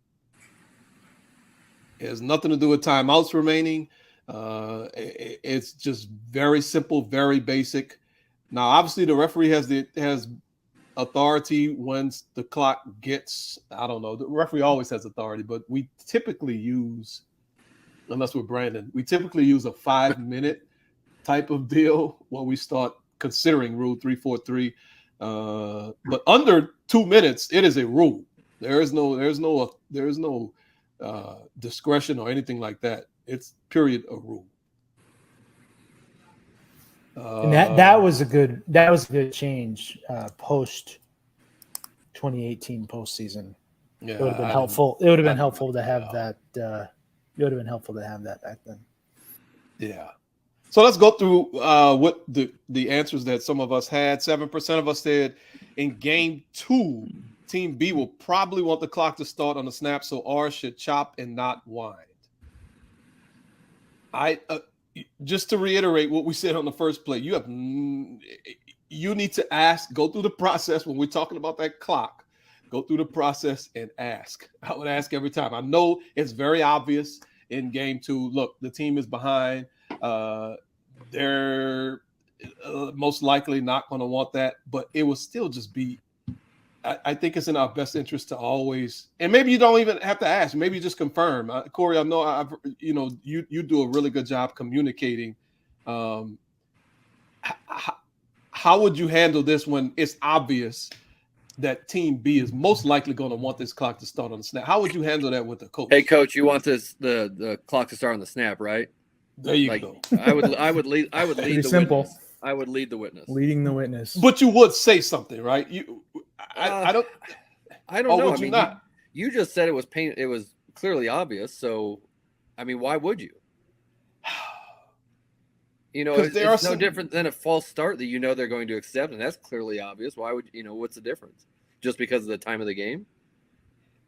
It has nothing to do with timeouts remaining. It's just very simple, very basic. Now, obviously, the referee has authority once the clock gets, I don't know, the referee always has authority, but we typically use, unless we're Brandon, we typically use a 5-minute type of deal when we start considering Rule 343. But under 2 minutes, it is a rule. There is no discretion or anything like that. It's period a rule. And that was a good change post 2018 postseason. Yeah, It would have been helpful. It would have been helpful to have that. It would have been helpful to have that back then. Yeah. So let's go through what the answers that some of us had. 7% of us said in game 2, Team B will probably want the clock to start on the snap, so R should chop and not wind. Just to reiterate what we said on the first play, you need to ask, go through the process when we're talking about that clock. Go through the process and ask. I would ask every time. I know it's very obvious in game 2. Look, the team is behind. They're most likely not going to want that, but it will still just be. I think it's in our best interest to always, and maybe you don't even have to ask. Maybe you just confirm. Corey, I know you do a really good job communicating. How would you handle this when it's obvious that Team B is most likely going to want this clock to start on the snap? How would you handle that with the coach? Hey, coach, you want the clock to start on the snap, right? There you go. I would lead the simple. witness. I would lead the witness. Leading the witness. But you would say something, right? I don't know. Would you not? You just said it was clearly obvious. So, I mean, why would you? It's no different than a false start that they're going to accept, and that's clearly obvious. Why would what's the difference? Just because of the time of the game?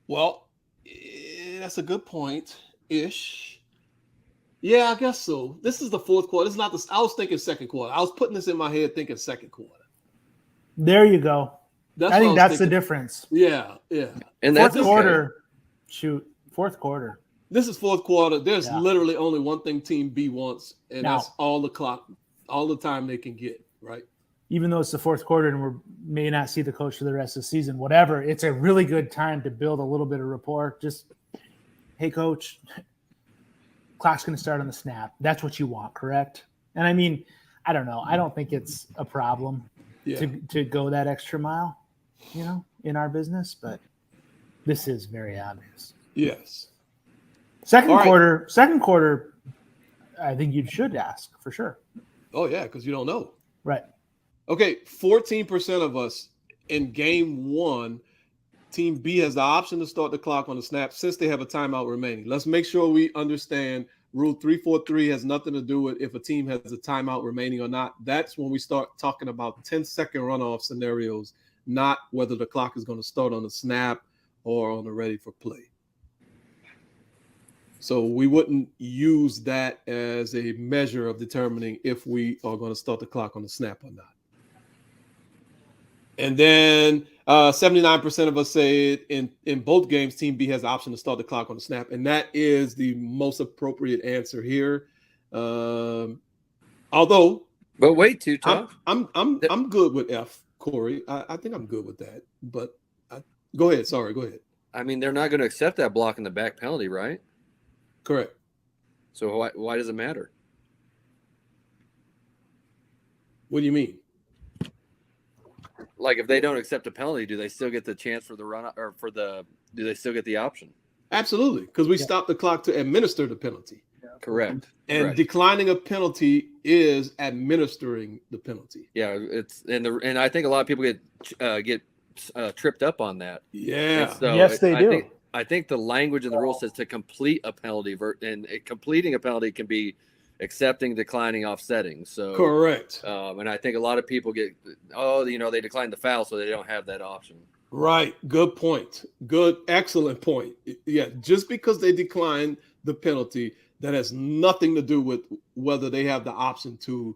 Well, that's a good point, ish. Yeah, I guess so. This is the fourth quarter. This is not I was thinking second quarter. I was putting this in my head thinking second quarter. There you go. I think that's the difference. Yeah. And fourth that's quarter. Fourth quarter. This is fourth quarter. There's literally only one thing Team B wants, and that's all the time they can get, right? Even though it's the fourth quarter and we may not see the coach for the rest of the season, whatever, it's a really good time to build a little bit of rapport. Just, hey, coach, clock's going to start on the snap. That's what you want, correct? And I mean, I don't know. I don't think it's a problem to go that extra mile, in our business, but this is very obvious. Yes. Second quarter, I think you should ask for sure. Oh, yeah, because you don't know. Right. Okay, 14% of us in game 1, Team B has the option to start the clock on the snap since they have a timeout remaining. Let's make sure we understand Rule 343 has nothing to do with if a team has a timeout remaining or not. That's when we start talking about 10-second runoff scenarios, not whether the clock is going to start on the snap or on the ready for play. So we wouldn't use that as a measure of determining if we are going to start the clock on the snap or not. And then 79% of us say in both games, Team B has the option to start the clock on the snap, and that is the most appropriate answer here. Although, but wait, Tom, I'm good with F, Corey. I think I'm good with that. But go ahead. Sorry, go ahead. I mean, they're not going to accept that block in the back penalty, right? Correct. So why does it matter? What do you mean? Like, if they don't accept a penalty, do they still get the chance for the run, or do they still get the option? Absolutely, because we stopped the clock to administer the penalty. Correct. And Correct. declining a penalty is administering the penalty. Yeah, it's and I think a lot of people get tripped up on that. Yeah. And so Yes, they do. I think the language in the rule says to complete a penalty, and completing a penalty can be accepting, declining, offsetting. So correct. And I think a lot of people get, they declined the foul, so they don't have that option. Right. Good point. Good, excellent point. Yeah. Just because they decline the penalty, that has nothing to do with whether they have the option to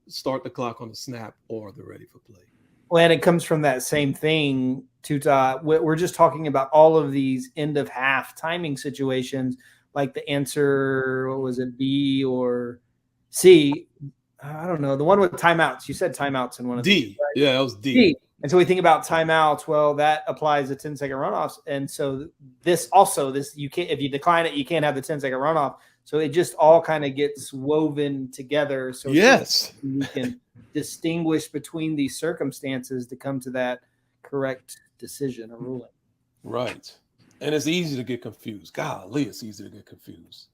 start the clock on the snap or the ready for play. Well, and it comes from that same thing, Tuta. We're just talking about all of these end of half timing situations, like the answer, what was it, B or C? I don't know. The one with timeouts. You said timeouts in one of D. these, right? Yeah, that was D. D. And so we think about timeouts. Well, that applies to 10-second runoffs. And so this you can't, if you decline it, you can't have the 10-second runoff. So it just all kind of gets woven together. So yes, we can distinguish between these circumstances to come to that correct decision or ruling. Right. And it's easy to get confused. Golly, it's easy to get confused.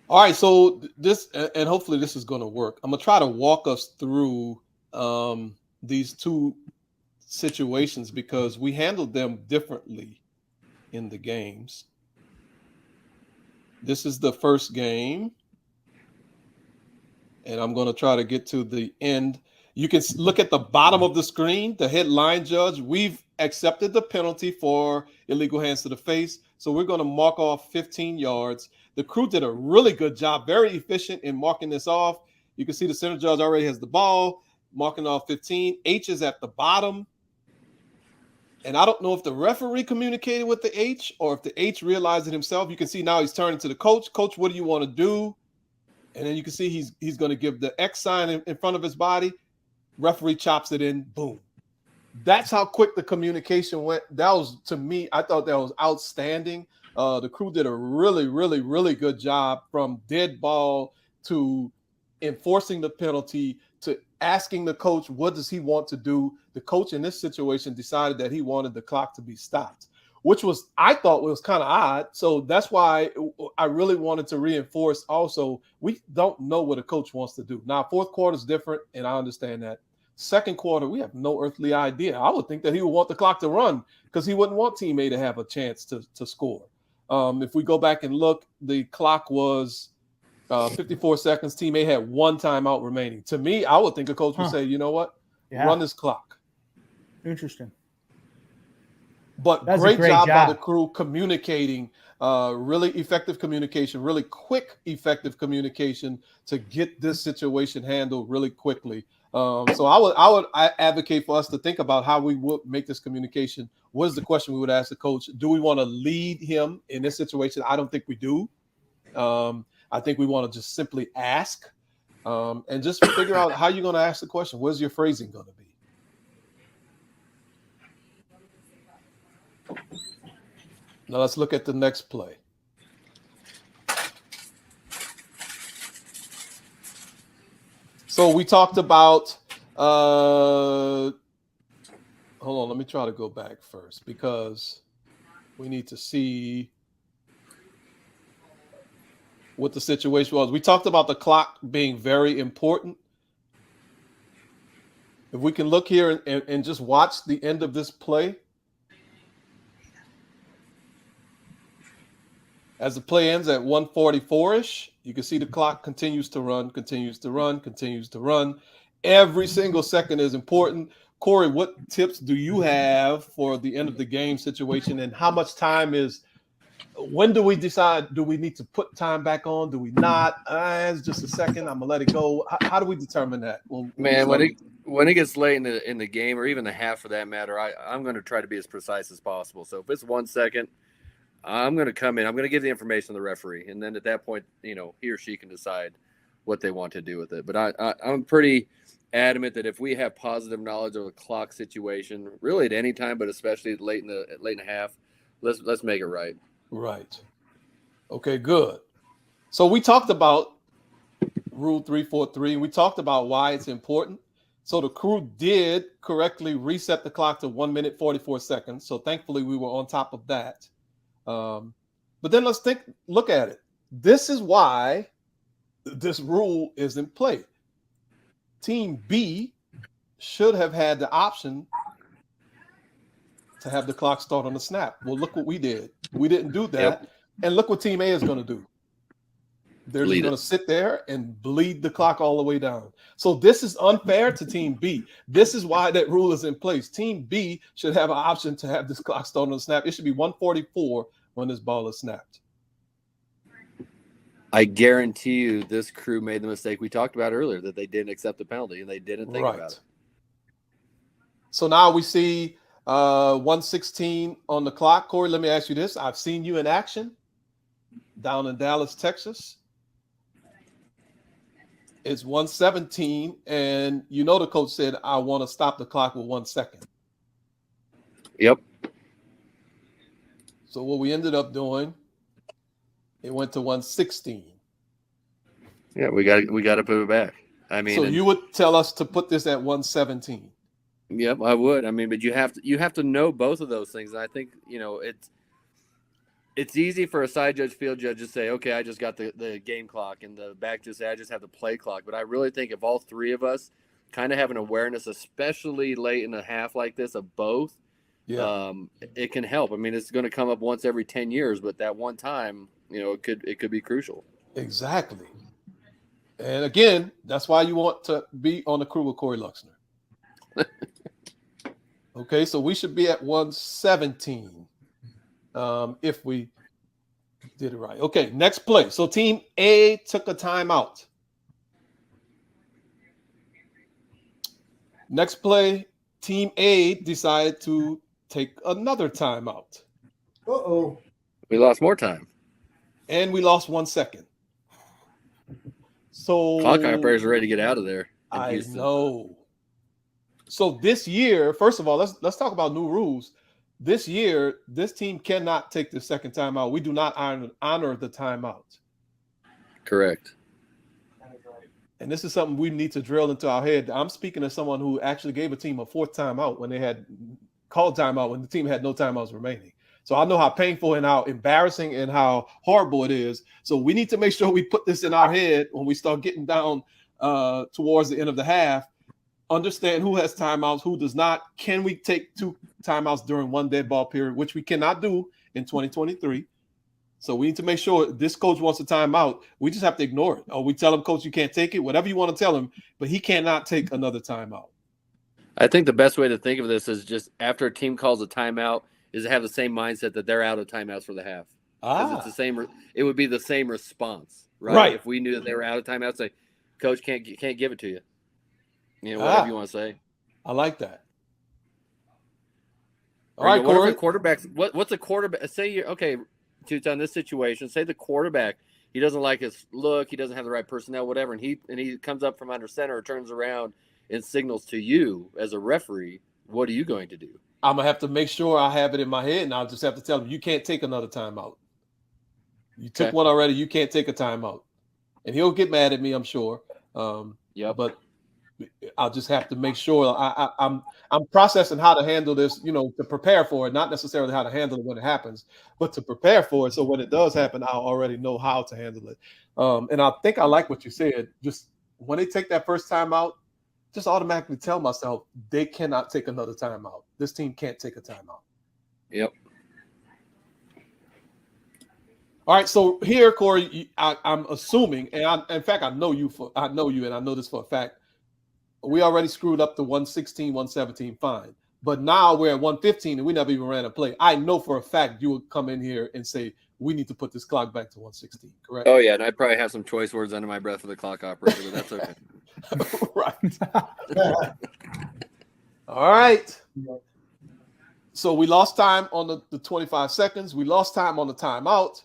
All right, so this, and hopefully this is going to work. I'm going to try to walk us through these two situations because we handled them differently in the games. This is the first game, and I'm going to try to get to the end. You can look at the bottom of the screen, the headline judge. We've accepted the penalty for illegal hands to the face, so we're going to mark off 15 yards. The crew did a really good job, very efficient in marking this off. You can see the center judge already has the ball, marking off 15. H is at the bottom. And I don't know if the referee communicated with the H or if the H realized it himself. You can see now he's turning to the coach. Coach, what do you want to do? And then you can see he's going to give the X sign in front of his body. Referee chops it in. Boom. That's how quick the communication went. That was, to me, I thought that was outstanding. The crew did a really, really, really good job from dead ball to enforcing the penalty to asking the coach, what does he want to do? The coach in this situation decided that he wanted the clock to be stopped, which was, I thought was kind of odd. So that's why I really wanted to reinforce also, we don't know what a coach wants to do. Now, fourth quarter is different, and I understand that. Second quarter, we have no earthly idea. I would think that he would want the clock to run because he wouldn't want Team A to have a chance to score. If we go back and look, the clock was 54 seconds. Team A had one timeout remaining. To me, I would think a coach would say, you know what? Yeah. Run this clock. Interesting. But great job by the crew communicating, really effective communication, really quick, effective communication to get this situation handled really quickly. So I would advocate for us to think about how we would make this communication. What is the question we would ask the coach? Do we want to lead him in this situation? I don't think we do. I think we want to just simply ask and just figure out how you're going to ask the question. What's your phrasing going to be? Now let's look at the next play. So we talked about, hold on, let me try to go back first because we need to see what the situation was. We talked about the clock being very important. If we can look here and just watch the end of this play. As the play ends at 1:44-ish, you can see the clock continues to run. Every single second is important. Corey, what tips do you have for the end of the game situation, and how much time is? When do we decide? Do we need to put time back on? Do we not? It's just a second. I'm gonna let it go. How do we determine that? When it gets late in the game, or even the half for that matter, I'm going to try to be as precise as possible. So if it's 1 second, I'm going to come in. I'm going to give the information to the referee, and then at that point, he or she can decide what they want to do with it. But I'm pretty adamant that if we have positive knowledge of a clock situation, really at any time, but especially late in the half, let's make it right. Right. Okay, good. So we talked about Rule 343. We talked about why it's important. So the crew did correctly reset the clock to 1 minute 44 seconds. So thankfully we were on top of that. But then let's look at it. This is why this rule is in play. Team B should have had the option to have the clock start on the snap. Well, look what we did. We didn't do that. Yep. And look what Team A is going to do. They're just going to sit there and bleed the clock all the way down. So this is unfair to Team B. This is why that rule is in place. Team B should have an option to have this clock start on the snap. It should be 1:44 when this ball is snapped. I guarantee you this crew made the mistake we talked about earlier, that they didn't accept the penalty and they didn't think about it. So now we see 1:16 on the clock. Corey, let me ask you this. I've seen you in action down in Dallas, Texas. It's 1:17, and the coach said, I want to stop the clock with 1 second. Yep. So what we ended up doing, it went to 1:16. Yeah, we got to put it back. I mean, so you would tell us to put this at 1:17. Yep, I would. I mean, but you have to know both of those things. And I think it's easy for a side judge, field judge to say, okay, I just got the game clock, and the back just say I just have the play clock. But I really think if all three of us kind of have an awareness, especially late in a half like this, of both, it can help. I mean, it's going to come up once every 10 years, but that one time, it could be crucial. Exactly. And again, that's why you want to be on the crew with Corey Luxner. Okay, so we should be at 1:17 if we did it right. Okay, next play. So Team A took a timeout. Next play, Team A decided to take another timeout. Uh-oh. We lost more time. And we lost 1 second. So clock operators are ready to get out of there. I know. So this year, first of all, let's talk about new rules. This year, this team cannot take the second timeout. We do not honor the timeout. Correct. And this is something we need to drill into our head. I'm speaking as someone who actually gave a team a fourth timeout when they had called timeout when the team had no timeouts remaining. So I know how painful and how embarrassing and how horrible it is. So we need to make sure we put this in our head when we start getting down towards the end of the half. Understand who has timeouts, who does not. Can we take 2 timeouts during one dead ball period, which we cannot do in 2023? So we need to make sure this coach wants a timeout. We just have to ignore it. Or we tell him, coach, you can't take it, whatever you want to tell him, but he cannot take another timeout. I think the best way to think of this is just after a team calls a timeout is to have the same mindset that they're out of timeouts for the half. It's the same. It would be the same response, right? If we knew that they were out of timeouts, say, coach can't give it to you. Whatever you want to say. I like that. All right, Corey. What's a quarterback? Say you're okay, Tuta, in this situation. Say the quarterback, he doesn't like his look, he doesn't have the right personnel, whatever, and he comes up from under center or turns around and signals to you as a referee. What are you going to do? I'm gonna have to make sure I have it in my head, and I'll just have to tell him you can't take another timeout. You took one already. You can't take a timeout, and he'll get mad at me, I'm sure. But I'll just have to make sure I'm processing how to handle this, to prepare for it, not necessarily how to handle it when it happens, but to prepare for it. So when it does happen, I'll already know how to handle it. And I think I like what you said. Just when they take that first time out, just automatically tell myself they cannot take another timeout. This team can't take a timeout. Yep. All right, so here, Corey, I'm assuming, and in fact, I know you, and I know this for a fact. We already screwed up the 116, 117 fine, but now we're at 115, and we never even ran a play. I know for a fact you would come in here and say we need to put this clock back to 116. Correct? Oh yeah, and I probably have some choice words under my breath for the clock operator, but that's okay. Right. All right. So we lost time on the 25 seconds. We lost time on the timeout.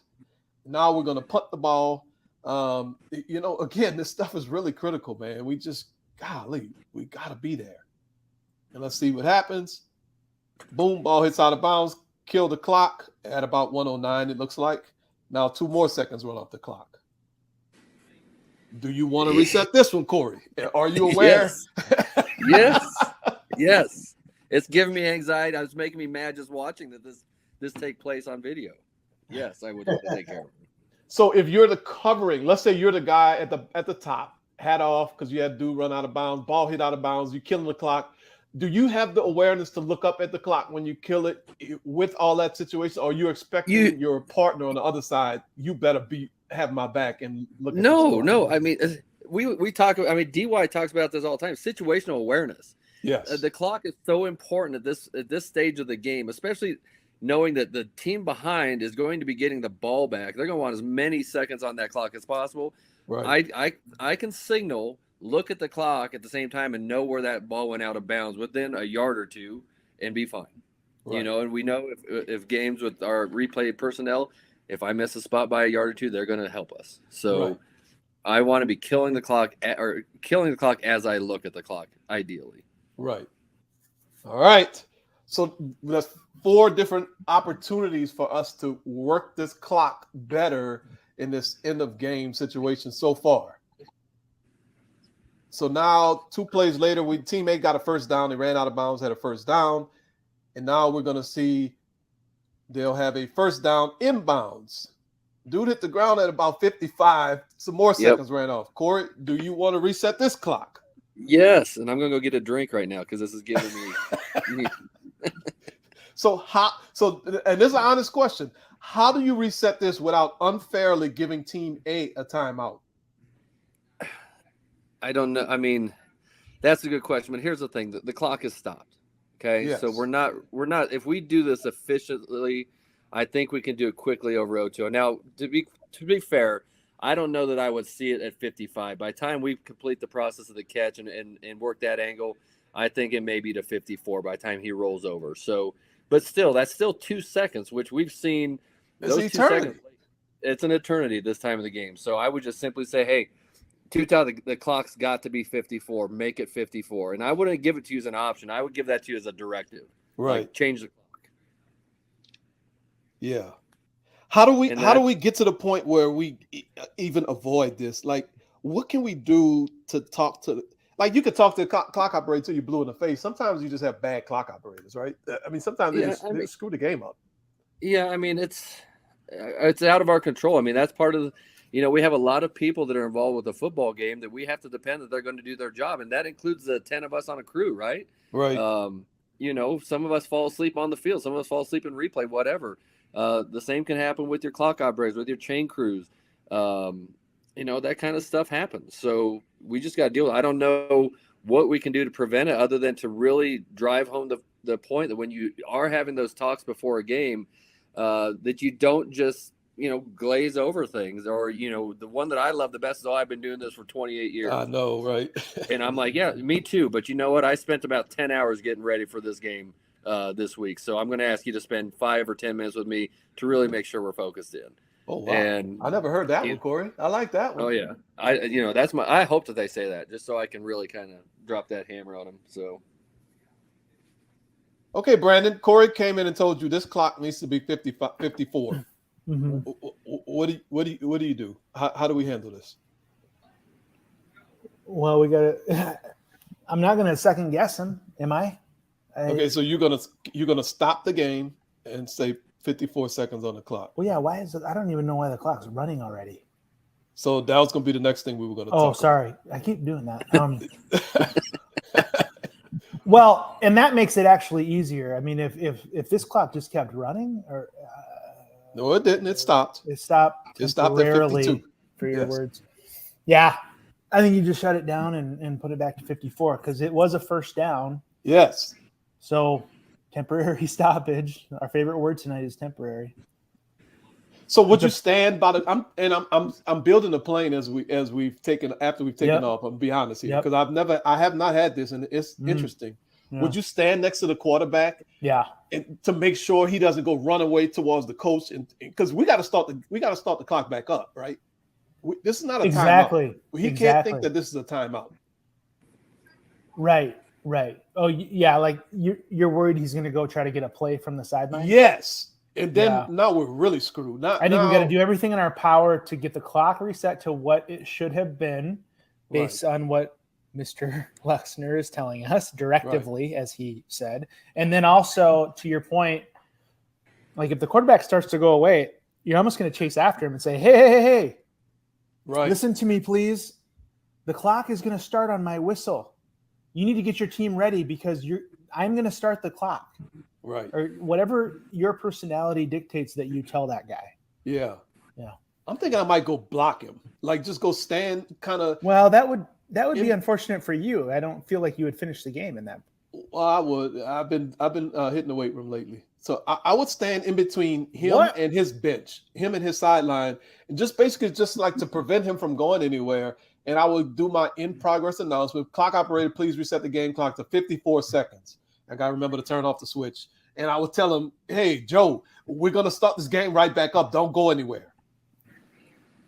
Now we're going to punt the ball. Again, this stuff is really critical, man. We just, golly, we got to be there. And let's see what happens. Boom, ball hits out of bounds. Kill the clock at about 109, it looks like. Now 2 more seconds run off the clock. Do you want to reset this one, Corey? Are you aware? Yes. It's giving me anxiety. It's making me mad just watching that this take place on video. Yes, I would take care of it. So if you're the covering, let's say you're the guy at the top, hat off because you had dude run out of bounds, ball hit out of bounds, you're killing the clock. Do you have the awareness to look up at the clock when you kill it with all that situation? Or are you expecting your partner on the other side, you better have my back and look at No. I mean, we talk. I mean, DY talks about this all the time. Situational awareness. Yes. The clock is so important at this stage of the game, especially knowing that the team behind is going to be getting the ball back. They're going to want as many seconds on that clock as possible. Right. I can signal, look at the clock at the same time, and know where that ball went out of bounds within a yard or two, and be fine. Right. And we know if games with our replay personnel, if I miss a spot by a yard or two, they're going to help us. So right. I want to be killing the clock as I look at the clock, ideally. Right. All right. So that's 4 different opportunities for us to work this clock better in this end of game situation so far. So now 2 plays later, teammate got a first down. They ran out of bounds, had a first down. And now we're going to see they'll have a first down inbounds. Dude hit the ground at about 55. Some more seconds ran off. Corey, do you want to reset this clock? Yes, and I'm going to go get a drink right now because this is giving me and this is an honest question. How do you reset this without unfairly giving team A a timeout? I don't know. I mean, that's a good question. But here's the thing: the clock is stopped. Okay, yes. So we're not. If we do this efficiently, I think we can do it quickly over O2. Now, to be fair, I don't know that I would see it at 55. By the time we complete the process of the catch and work that angle, I think it may be to 54 by the time he rolls over. So, but still, that's still 2 seconds, which we've seen. It's those 2 seconds. It's an eternity this time of the game. So I would just simply say, hey, the clock's got to be 54. Make it 54. And I wouldn't give it to you as an option. I would give that to you as a directive. Right. Like, change the clock. Yeah. How do we get to the point where we even avoid this? Like, what can we do to talk to? Like, you could talk to the clock operator till you're blue in the face. Sometimes you just have bad clock operators, right? I mean, sometimes they screw the game up. Yeah, I mean, it's out of our control. I mean, that's part of we have a lot of people that are involved with the football game that we have to depend that they're going to do their job, and that includes the 10 of us on a crew, right? Right. Some of us fall asleep on the field, some of us fall asleep in replay, whatever. The same can happen with your clock operators, with your chain crews. That kind of stuff happens. So we just got to deal with it. I don't know what we can do to prevent it other than to really drive home the point that when you are having those talks before a game, that you don't just, glaze over things. Or, the one that I love the best is, I've been doing this for 28 years. I know, right? And I'm like, yeah, me too. But you know what? I spent about 10 hours getting ready for this game this week. So I'm going to ask you to spend 5 or 10 minutes with me to really make sure we're focused in. Oh, wow. And I never heard that one, Corey. I like that one. Oh, yeah. I hope that they say that just so I can really kind of drop that hammer on them. So. Okay, Brandon, Corey came in and told you this clock needs to be 54. Mm-hmm. What do you do? How do we handle this? Well, we got to. I'm not going to second guess him, am I? Okay, so you're gonna stop the game and say 54 seconds on the clock. Well, yeah. Why is it? I don't even know why the clock's running already. So that was gonna be the next thing we were gonna. Oh, sorry, I keep doing that. Well, and that makes it actually easier. I mean, if this clock just kept running, or No, it didn't. It stopped. It stopped It stopped at temporarily 52. for your Yes. words. Yeah. I think you just shut it down and put it back to 54 because it was a first down. Yes. So temporary stoppage. Our favorite word tonight is temporary. So would you stand by the? I'm building the plane after we've taken Yep. off. I'm be honest here Yep. because I have not had this, and it's interesting. Yeah. Would you stand next to the quarterback Yeah. and to make sure he doesn't go run away towards the coach? And because we got to start the clock back up, right? This is not a Exactly. timeout. He can't think that this is a timeout. Right. Oh, yeah. Like you're worried he's going to go try to get a play from the sideline. Yes. And then Yeah. now we're really screwed. I think we got to do everything in our power to get the clock reset to what it should have been based on what Mr. Lexner is telling us directively, as he said. And then also, to your point, like if the quarterback starts to go away, you're almost going to chase after him and say, hey, right. Listen to me, please. The clock is going to start on my whistle. You need to get your team ready because I'm going to start the clock. Right. Or whatever your personality dictates that you tell that guy. Yeah. Yeah. I'm thinking I might go block him. Like just go stand kind of. Well, that would be unfortunate for you. I don't feel like you would finish the game in that. Well, I would. I've been hitting the weight room lately. So I would stand in between him and his bench, him and his sideline, and just basically just like to prevent him from going anywhere. And I would do my in progress announcement. Clock operator, please reset the game clock to 54 seconds. I got to remember to turn off the switch. And I would tell him, hey, Joe, we're going to start this game right back up. Don't go anywhere.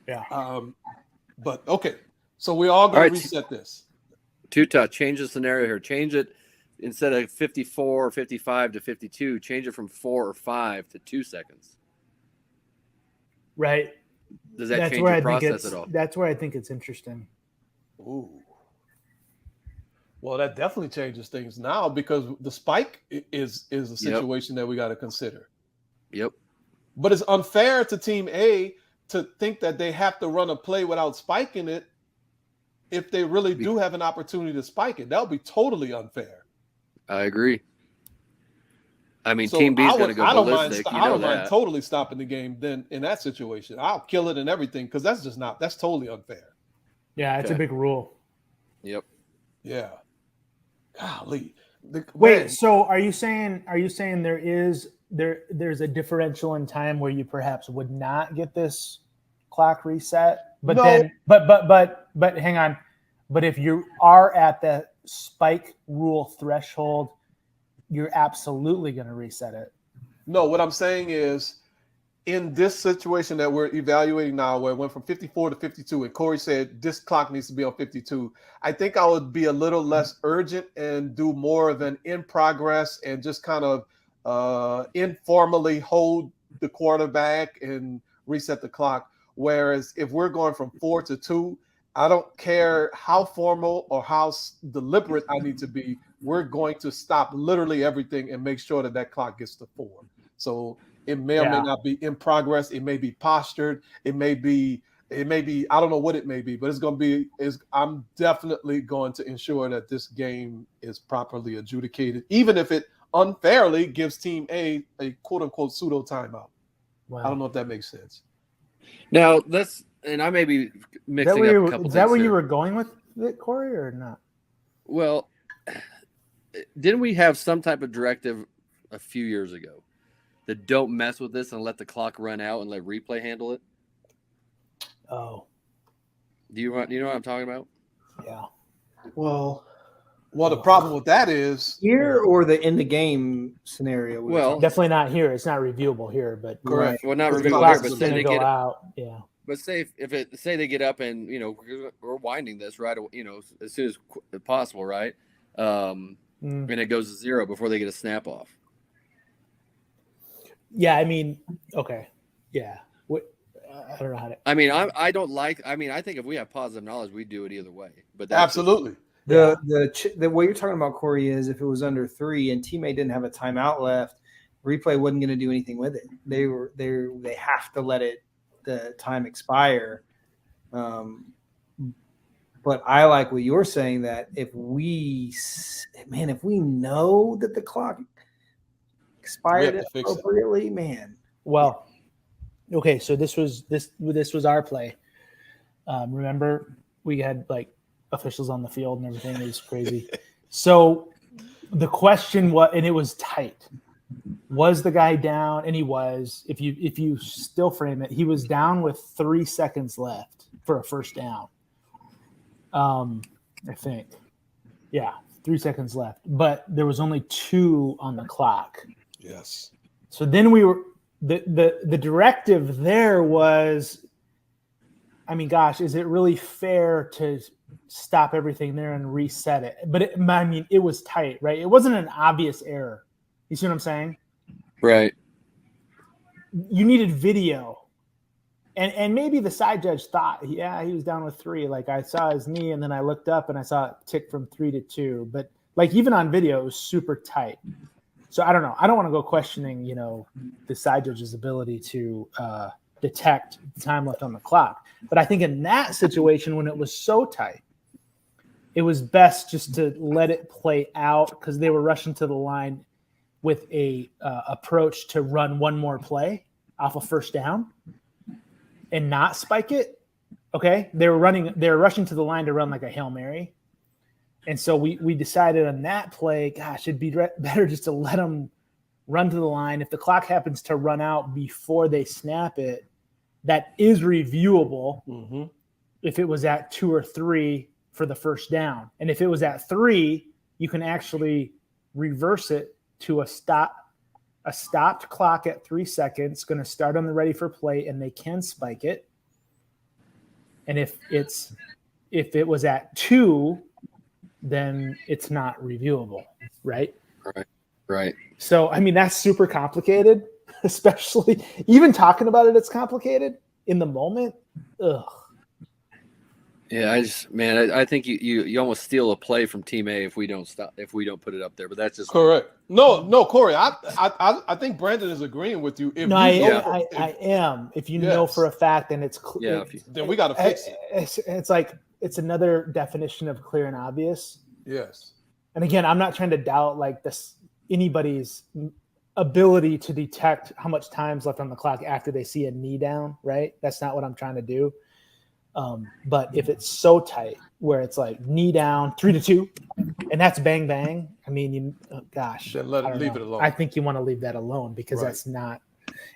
Yeah. But okay. So we're all going to reset this. Tuta, change the scenario here. Change it instead of 54 or 55 to 52. Change it from 4 or 5 to 2 seconds. Right. Does that change the process at all? That's where I think it's interesting. Ooh. Well, that definitely changes things now because the spike is a situation that we got to consider. Yep. But it's unfair to Team A to think that they have to run a play without spiking it if they really do have an opportunity to spike it. That would be totally unfair. I agree. I mean, Team B is going to go ballistic. I don't mind totally stopping the game then in that situation. I'll kill it and everything because that's totally unfair. Yeah, it's a big rule. Yep. Yeah. Golly. Wait, so are you saying there's a differential in time where you perhaps would not get this clock reset? But then but hang on. But if you are at the spike rule threshold, you're absolutely going to reset it. No, what I'm saying is in this situation that we're evaluating now, where it went from 54 to 52, and Corey said this clock needs to be on 52, I think I would be a little less urgent and do more of an in progress and just kind of informally hold the quarterback and reset the clock. Whereas if we're going from 4 to 2, I don't care how formal or how deliberate I need to be. We're going to stop literally everything and make sure that clock gets to 4. So it may or may not be in progress. It may be postured. It may be, I don't know what it may be, but I'm definitely going to ensure that this game is properly adjudicated, even if it unfairly gives Team A a quote unquote pseudo timeout. Wow. I don't know if that makes sense. Now and I may be mixing up a couple things. Is that where you were going with it, Corey, or not? Well, didn't we have some type of directive a few years ago that don't mess with this and let the clock run out and let replay handle it? Oh. Do you know what I'm talking about? Yeah. Well, the problem with that is here or the in the game scenario. Well, definitely not here. It's not reviewable here, but correct. Well, not reviewable here, but then they get out. Yeah. But say they get up and we're winding this right, as soon as possible, right? And it goes to 0 before they get a snap off. Yeah, I mean, okay, yeah. I don't know how to. I mean, I don't like. I mean, I think if we have positive knowledge, we do it either way. But absolutely. The what you're talking about, Corey, is if it was under 3 and teammate didn't have a timeout left, replay wasn't going to do anything with it. They have to let the time expire. But I like what you're saying, that if we know that the clock expired appropriately, man. Well, Okay, so this was our play. Remember, we had like officials on the field and everything. It was crazy. So the question was, and it was tight. Was the guy down? And he was. If you still frame it, he was down with 3 seconds left for a first down. I think, yeah, 3 seconds left. But there was only 2 on the clock. Yes. So then we were the directive there was, I mean, gosh, is it really fair to stop everything there and reset it? But it was tight, right? It wasn't an obvious error. You see what I'm saying? Right. You needed video. And maybe the side judge thought, yeah, he was down with 3. Like I saw his knee and then I looked up and I saw it tick from 3 to 2. But like even on video, it was super tight. So I don't know. I don't want to go questioning, the side judge's ability to detect the time left on the clock. But I think in that situation, when it was so tight, it was best just to let it play out because they were rushing to the line with a approach to run one more play off a first down and not spike it. Okay. They were rushing to the line to run like a Hail Mary. And so we decided on that play, gosh, it'd be better just to let them run to the line. If the clock happens to run out before they snap it, that is reviewable. Mm-hmm. If it was at 2 or 3 for the first down. And if it was at 3, you can actually reverse it to a stopped clock at 3 seconds, going to start on the ready for play, and they can spike it. And if it was at 2, then it's not reviewable, right? Right. So, I mean, that's super complicated, especially even talking about it, it's complicated in the moment. Ugh. Yeah, I think you almost steal a play from Team A if we don't put it up there. But that's just correct. No, Corey, I think Brandon is agreeing with you. If I am. If you know for a fact, then it's clear. Yeah, then we got to fix it. It's like it's another definition of clear and obvious. Yes. And again, I'm not trying to doubt like anybody's ability to detect how much time's left on the clock after they see a knee down, right? That's not what I'm trying to do. But if it's so tight where it's like knee down 3 to 2 and that's bang, bang. I mean, then leave it alone. I think you want to leave that alone because that's not,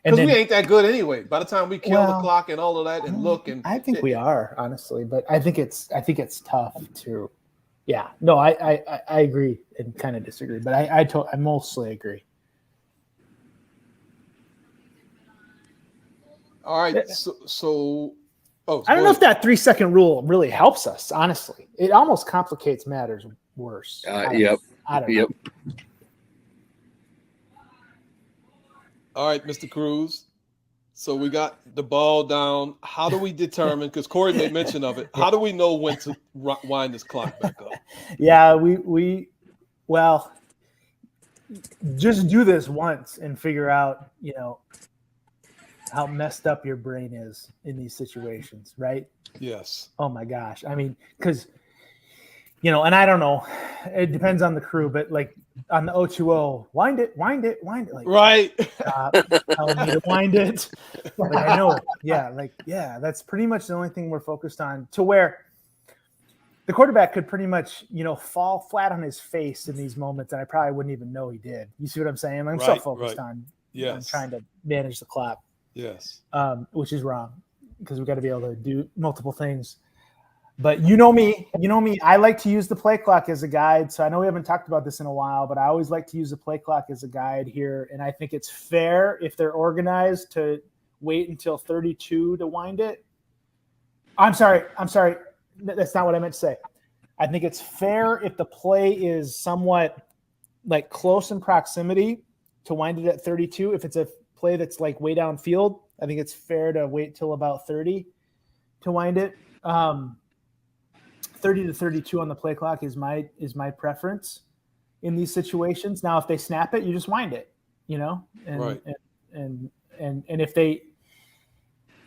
because we ain't that good anyway. By the time we kill the clock and all of that and look, and I think we are, honestly, but I think it's tough to, yeah, no, I agree and kind of disagree, but I mostly agree. All right. So I don't know if that 3-second rule really helps us, honestly. It almost complicates matters worse. Yep. I don't know. All right, Mr. Cruz. So we got the ball down. How do we determine, because Corey made mention of it, how do we know when to wind this clock back up? Yeah, well, just do this once and figure out, how messed up your brain is in these situations, right? Yes. Oh my gosh. I mean, because, and I don't know, it depends on the crew, but like on the 020, wind it. Like, right. Stop telling me to wind it. Like, I know. Yeah. That's pretty much the only thing we're focused on, to where the quarterback could pretty much, fall flat on his face in these moments. And I probably wouldn't even know he did. You see what I'm saying? I'm so focused on trying to manage the clock. Yes. Which is wrong because we got to be able to do multiple things. But you know me, I like to use the play clock as a guide. So I know we haven't talked about this in a while, but I always like to use the play clock as a guide here. And I think it's fair if they're organized to wait until 32 to wind it. I'm sorry. That's not what I meant to say. I think it's fair if the play is somewhat like close in proximity to wind it at 32. If it's a play that's like way downfield, I think it's fair to wait till about 30 to wind it. 30 to 32 on the play clock is my preference in these situations. Now, if they snap it, you just wind it, and if they,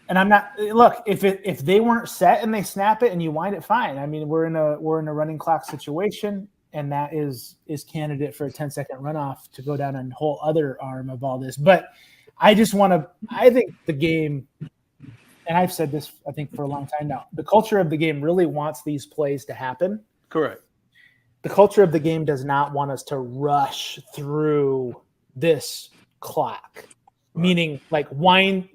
and I'm not, look, if they weren't set and they snap it and you wind it, fine. I mean, we're in a running clock situation, and that is candidate for a 10-second runoff to go down a whole other arm of all this. But I think the game, and I've said this, I think, for a long time now, the culture of the game really wants these plays to happen. Correct. The culture of the game does not want us to rush through this clock, meaning like wind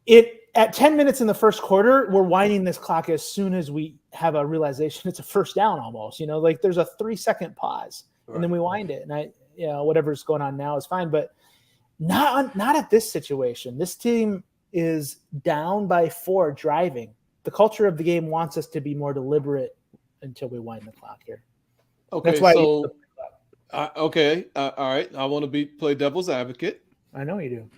it at 10 minutes in the first quarter. We're winding this clock as soon as we have a realization it's a first down almost, like there's a 3-second pause and then we wind it. And whatever's going on now is fine, but not at this situation. This team is down by 4 driving. The culture of the game wants us to be more deliberate until we wind the clock here. Okay, that's why. So, all right. I want to play devil's advocate. I know you do.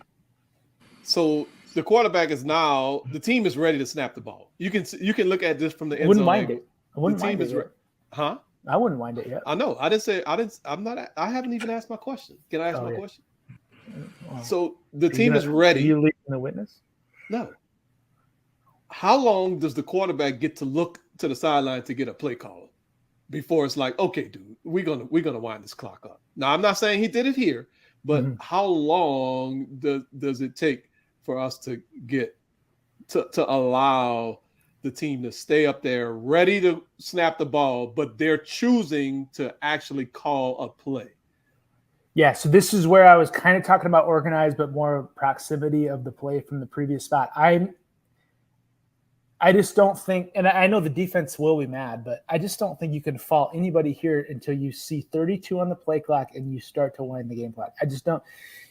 So the quarterback is now, the team is ready to snap the ball. You can look at this from the end zone. I wouldn't mind it. Huh? I wouldn't wind it yet. I know. I haven't even asked my question. Can I ask my question? Wow. So the team is ready. Are you leaving the witness? No. How long does the quarterback get to look to the sideline to get a play call before it's like, okay, dude, we're gonna wind this clock up? Now, I'm not saying he did it here, but how long does it take for us to get to allow the team to stay up there ready to snap the ball, but they're choosing to actually call a play? Yeah, so this is where I was kind of talking about organized, but more proximity of the play from the previous spot. I just don't think, and I know the defense will be mad, but I just don't think you can fault anybody here until you see 32 on the play clock and you start to wind the game clock. I just don't,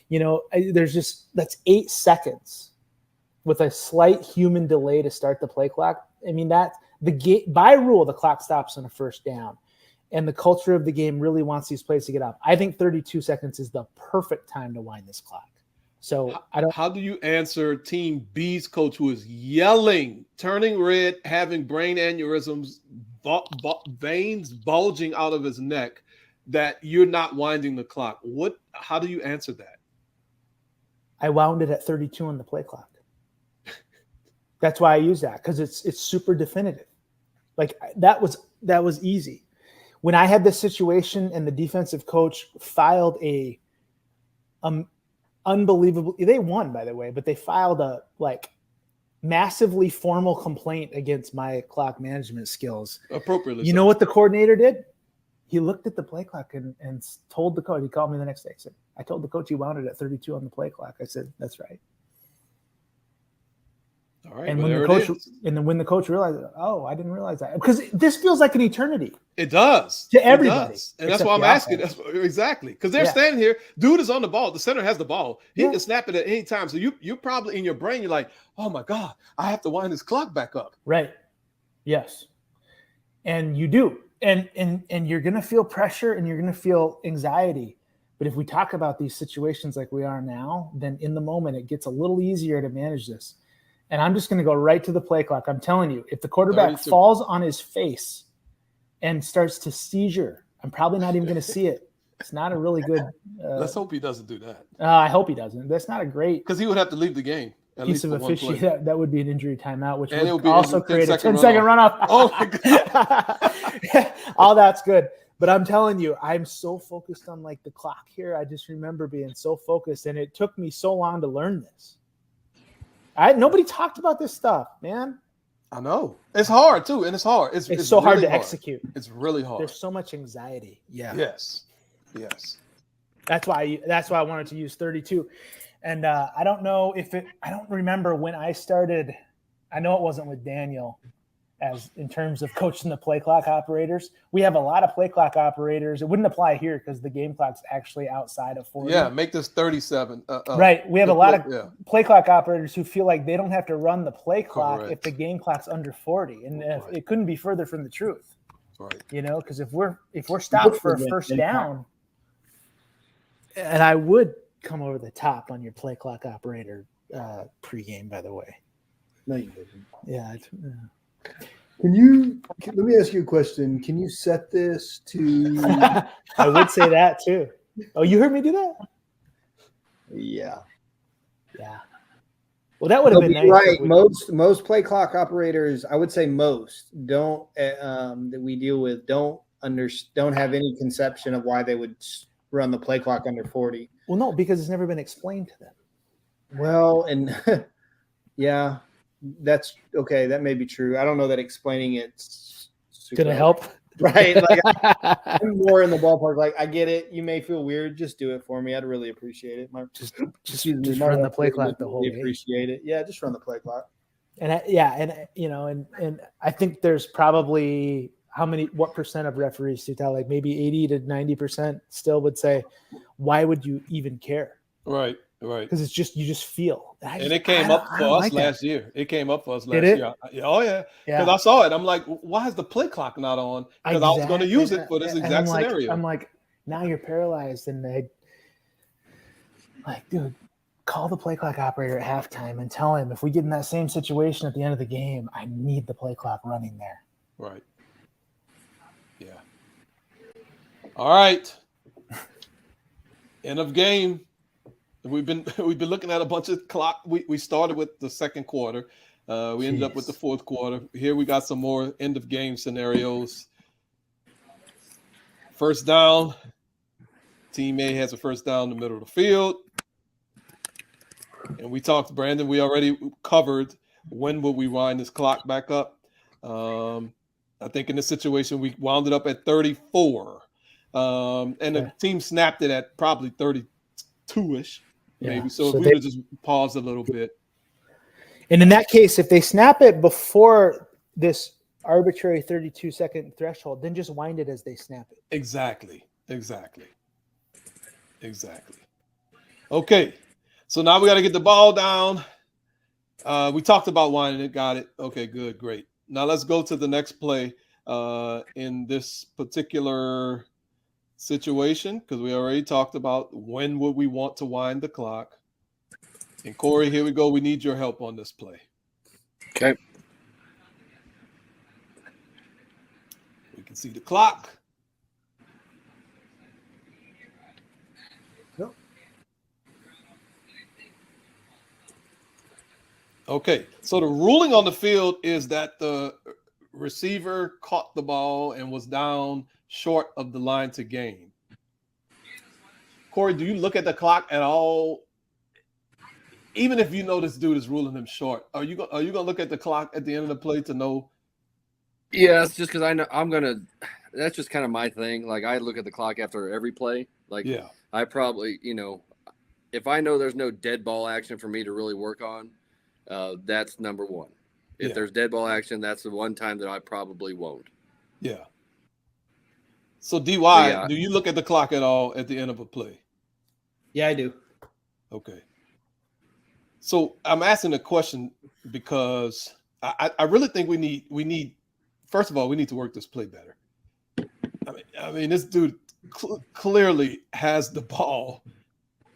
that's 8 seconds with a slight human delay to start the play clock. I mean, by rule, the clock stops on a first down, and the culture of the game really wants these plays to get up. I think 32 seconds is the perfect time to wind this clock. So How do you answer Team B's coach who is yelling, turning red, having brain aneurysms, veins bulging out of his neck, that you're not winding the clock? How do you answer that? I wound it at 32 on the play clock. That's why I use that, because it's super definitive. Like that was easy. When I had this situation and the defensive coach filed a unbelievable, they won, by the way, but they filed a massively formal complaint against my clock management skills. Appropriately. You know what the coordinator did? He looked at the play clock and told the coach. He called me the next day. He said, I told the coach he wound it at 32 on the play clock. I said, that's right. All right. And when the coach realized, I didn't realize that, because this feels like an eternity. It does to everybody. And that's why I'm asking. Exactly. Because they're standing here. Dude is on the ball. The center has the ball. He can snap it at any time. So you're probably in your brain, you're like, oh my God, I have to wind this clock back up. Right. Yes. And you do. And you're going to feel pressure and you're going to feel anxiety. But if we talk about these situations like we are now, then in the moment, it gets a little easier to manage this. And I'm just going to go right to the play clock. I'm telling you, if the quarterback falls on his face and starts to seizure, I'm probably not even going to see it. It's not a really good. Let's hope he doesn't do that. I hope he doesn't. That's not a great. Because he would have to leave the game. Piece of officiating. That would be an injury timeout, which would also create a 10-second runoff. Oh my God. All that's good. But I'm telling you, I'm so focused on the clock here. I just remember being so focused, and it took me so long to learn this. Nobody talked about this stuff, man. I know. It's hard too, and it's hard. It's so really hard to execute. It's really hard. There's so much anxiety. Yeah. Yes. That's why I wanted to use 32. And I don't know I don't remember when I started. I know it wasn't with Daniel, as in terms of coaching the play clock operators. We have a lot of play clock operators. It wouldn't apply here because the game clock's actually outside of 40. Yeah, make this 37. Right. We have a lot of play clock operators who feel like they don't have to run the play clock if the game clock's under 40. And it couldn't be further from the truth. Right. Because if we're stopped for a first down, and I would come over the top on your play clock operator pregame, by the way. No, you didn't. Yeah. Let me ask you a question. Can you set this to? I would say that too. Oh, you heard me do that? Yeah. Well, that would have been nice. Right. Most play clock operators, I would say most, don't that we deal with don't have any conception of why they would run the play clock under 40. Well, no, because it's never been explained to them. Well, and yeah, that's okay. That may be true. I don't know that explaining it's super Gonna help. right? Like I'm more in the ballpark. Like I get it. You may feel weird. Just do it for me. I'd really appreciate it. just Excuse me, run the wife play would clock the whole really game. appreciate it. Yeah, just run the play clock. And and I think there's probably what percent of referees do tell, like maybe 80 to 90% still would say, why would you even care? Right. Because it's just, you just feel. And it came up for us last year. It came up for us last year. Oh yeah. Because I saw it. I'm like, why is the play clock not on? Because I was going to use it for this exact scenario. I'm like, now you're paralyzed, and they like, dude, call the play clock operator at halftime and tell him if we get in that same situation at the end of the game, I need the play clock running there. Right. Yeah. All right. End of game. We've been looking at a bunch of clock. We started with the second quarter. We ended up with the fourth quarter. Here we got some more end of game scenarios. First down. Team A has a first down in the middle of the field. And we talked, Brandon, we already covered when would we wind this clock back up. I think in this situation, we wound it up at 34. And the team snapped it at probably 32-ish, maybe. So if we would just pause a little bit. And in that case, if they snap it before this arbitrary 32-second threshold, then just wind it as they snap it. Exactly. Okay. So now we got to get the ball down. We talked about winding it. Got it. Okay, good. Great. Now let's go to the next play in this particular situation, because we already talked about when would we want to wind the clock. And Corey, here we go. We need your help on this play. Okay. We can see the clock. Okay, so the ruling on the field is that the receiver caught the ball and was down short of the line to gain. Corey, do you look at the clock at all? Even if you know this dude is ruling him short, are you gonna look at the clock at the end of the play to know? Yeah, it's just because I know that's just kind of my thing. Like I look at the clock after every play. Like I probably, if I know there's no dead ball action for me to really work on, that's number one. If there's dead ball action, that's the one time that I probably won't. Yeah. So DY, do you look at the clock at all at the end of a play? Yeah, I do. Okay. So I'm asking the question because I really think we need first of all, we need to work this play better. I mean, this dude clearly has the ball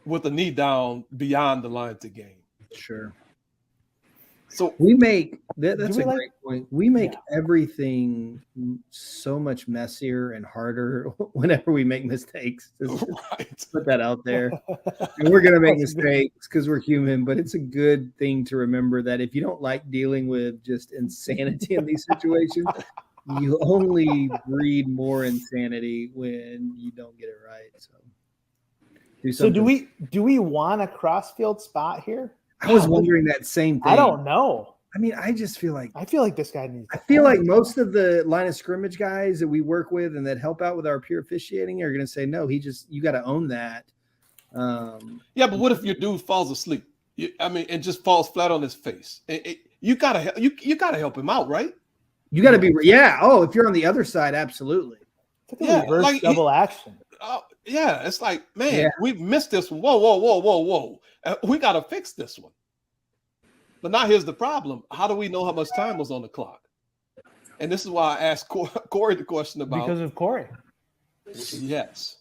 with the knee down beyond the line to gain. Sure. So we make that's a great point. We make everything so much messier and harder whenever we make mistakes. Right. Put that out there. And we're gonna make mistakes because we're human, but it's a good thing to remember that if you don't like dealing with just insanity in these situations, you only breed more insanity when you don't get it right. So do we want a crossfield spot here? I was wondering that same thing. I don't know. I mean, I just feel like this guy needs. I feel like most of the line of scrimmage guys that we work with and that help out with our pure officiating are going to say, no, you got to own that. Yeah, but what if your dude falls asleep? And just falls flat on his face. You gotta help him out, right? You got to be, Oh, if you're on the other side, absolutely. It's like a reverse double action. Yeah, it's like, man, we've missed this one. Whoa. We got to fix this one. But now here's the problem. How do we know how much time was on the clock? And this is why I asked Corey the question about. Because of Corey. Yes.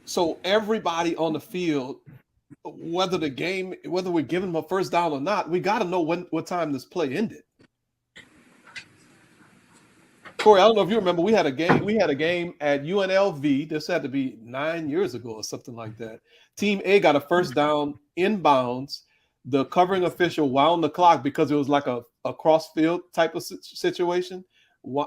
So everybody on the field, whether we're giving them a first down or not, we got to know what time this play ended. Corey, I don't know if you remember, we had a game at UNLV. This had to be 9 years ago or something like that. Team A got a first down inbounds. The covering official wound the clock because it was like a cross-field type of situation.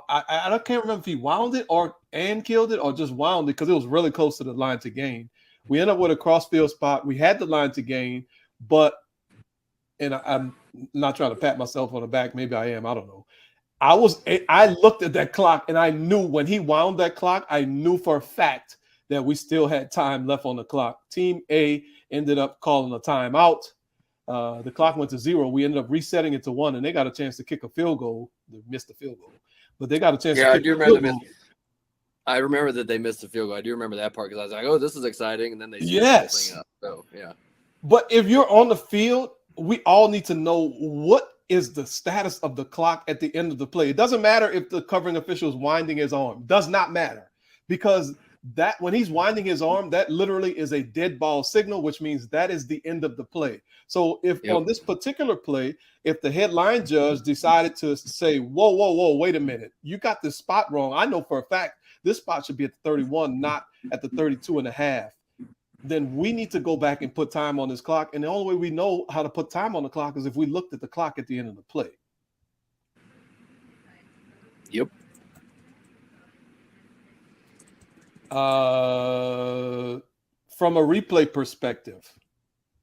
I can't remember if he wound it and killed it or just wound it because it was really close to the line to gain. We end up with a crossfield spot. We had the line to gain, but I'm not trying to pat myself on the back. Maybe I am. I don't know. I looked at that clock and I knew when he wound that clock, I knew for a fact that we still had time left on the clock. Team A ended up calling a timeout. The clock went to 0. We ended up resetting it to 1, and they got a chance to kick a field goal. They missed the field goal, but they got a chance. Yeah, to I do remember. I remember that they missed the field goal. I do remember that part because I was like, "Oh, this is exciting," and then they screwed the whole thing up. So yeah. But if you're on the field, we all need to know what is the status of the clock at the end of the play. It doesn't matter if the covering official is winding his arm. Does not matter, because that when he's winding his arm, that literally is a dead ball signal, which means that is the end of the play. So if on this particular play, if the headline judge decided to say, whoa, wait a minute, you got this spot wrong. I know for a fact this spot should be at the 31, not at the 32 and a half. Then we need to go back and put time on this clock. And the only way we know how to put time on the clock is if we looked at the clock at the end of the play. Yep. From a replay perspective,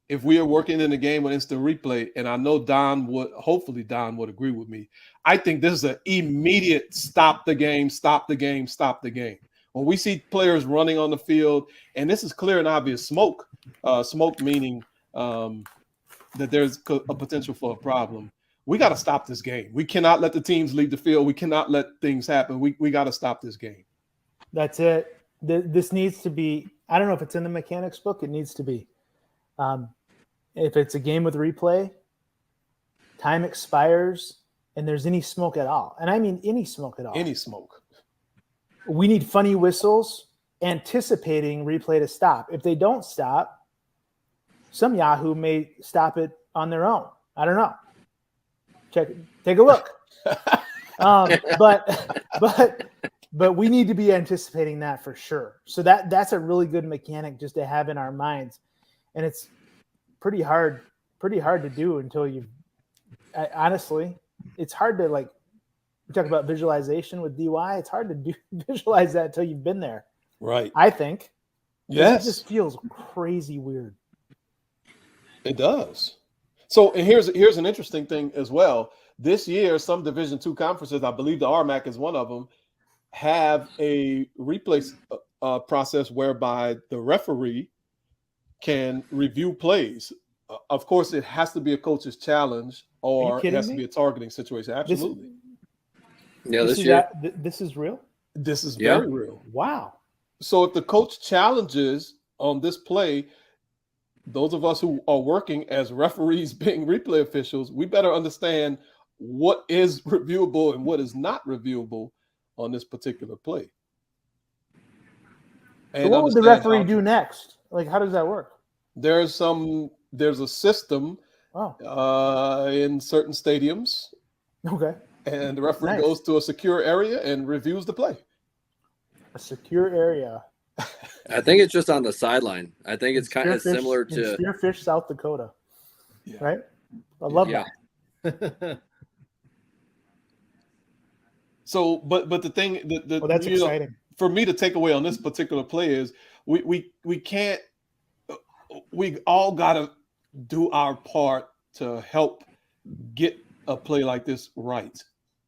if we are working in a game with instant replay, and I know hopefully Don would agree with me, I think this is an immediate stop the game. When we see players running on the field, and this is clear and obvious smoke meaning that there's a potential for a problem, we got to stop this game. We cannot let the teams leave the field. We cannot let things happen. We got to stop this game. That's it. This needs to be, I don't know if it's in the mechanics book, it needs to be. If it's a game with replay, time expires, and there's any smoke at all, and I mean any smoke at all. Any smoke. We need funny whistles anticipating replay to stop. If they don't stop, some Yahoo may stop it on their own. I don't know. Take a look. But we need to be anticipating that for sure. So that's a really good mechanic just to have in our minds. And it's pretty hard to do until honestly, it's hard to we talk about visualization with DY. It's hard to visualize that until you've been there. Right. I think. Yes. It just feels crazy weird. It does. So, and here's an interesting thing as well. This year, some Division II conferences, I believe the RMAC is one of them, have a replay process whereby the referee can review plays. Of course, it has to be a coach's challenge, or it has to be a targeting situation. Absolutely. This year. This is real? This is very real. Wow. So if the coach challenges on this play, those of us who are working as referees being replay officials, we better understand what is reviewable and what is not reviewable on this particular play. And so what would the referee do next? How does that work? There's a system in certain stadiums. Okay. And the referee goes to a secure area and reviews the play. A secure area. I think it's just on the sideline. I think it's kind of similar to Spearfish, South Dakota. Yeah. Right? I love that. So, but the thing, that's exciting. For me to take away on this particular play is we can't. We all got to do our part to help get a play like this right.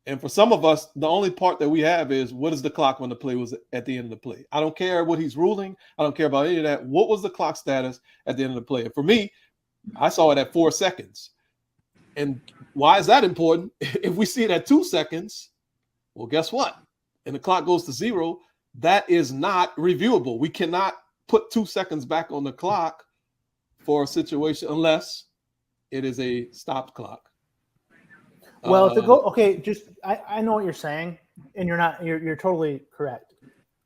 And for some of us, the only part that we have is what is the clock when the play was at the end of the play. I don't care what he's ruling. I don't care about any of that. What was the clock status at the end of the play? And for me, I saw it at 4 seconds. And why is that important? If we see it at 2 seconds, well, guess what? And the clock goes to 0. That is not reviewable. We cannot put 2 seconds back on the clock for a situation unless it is a stopped clock. Well, if it go I know what you're saying, and you're totally correct.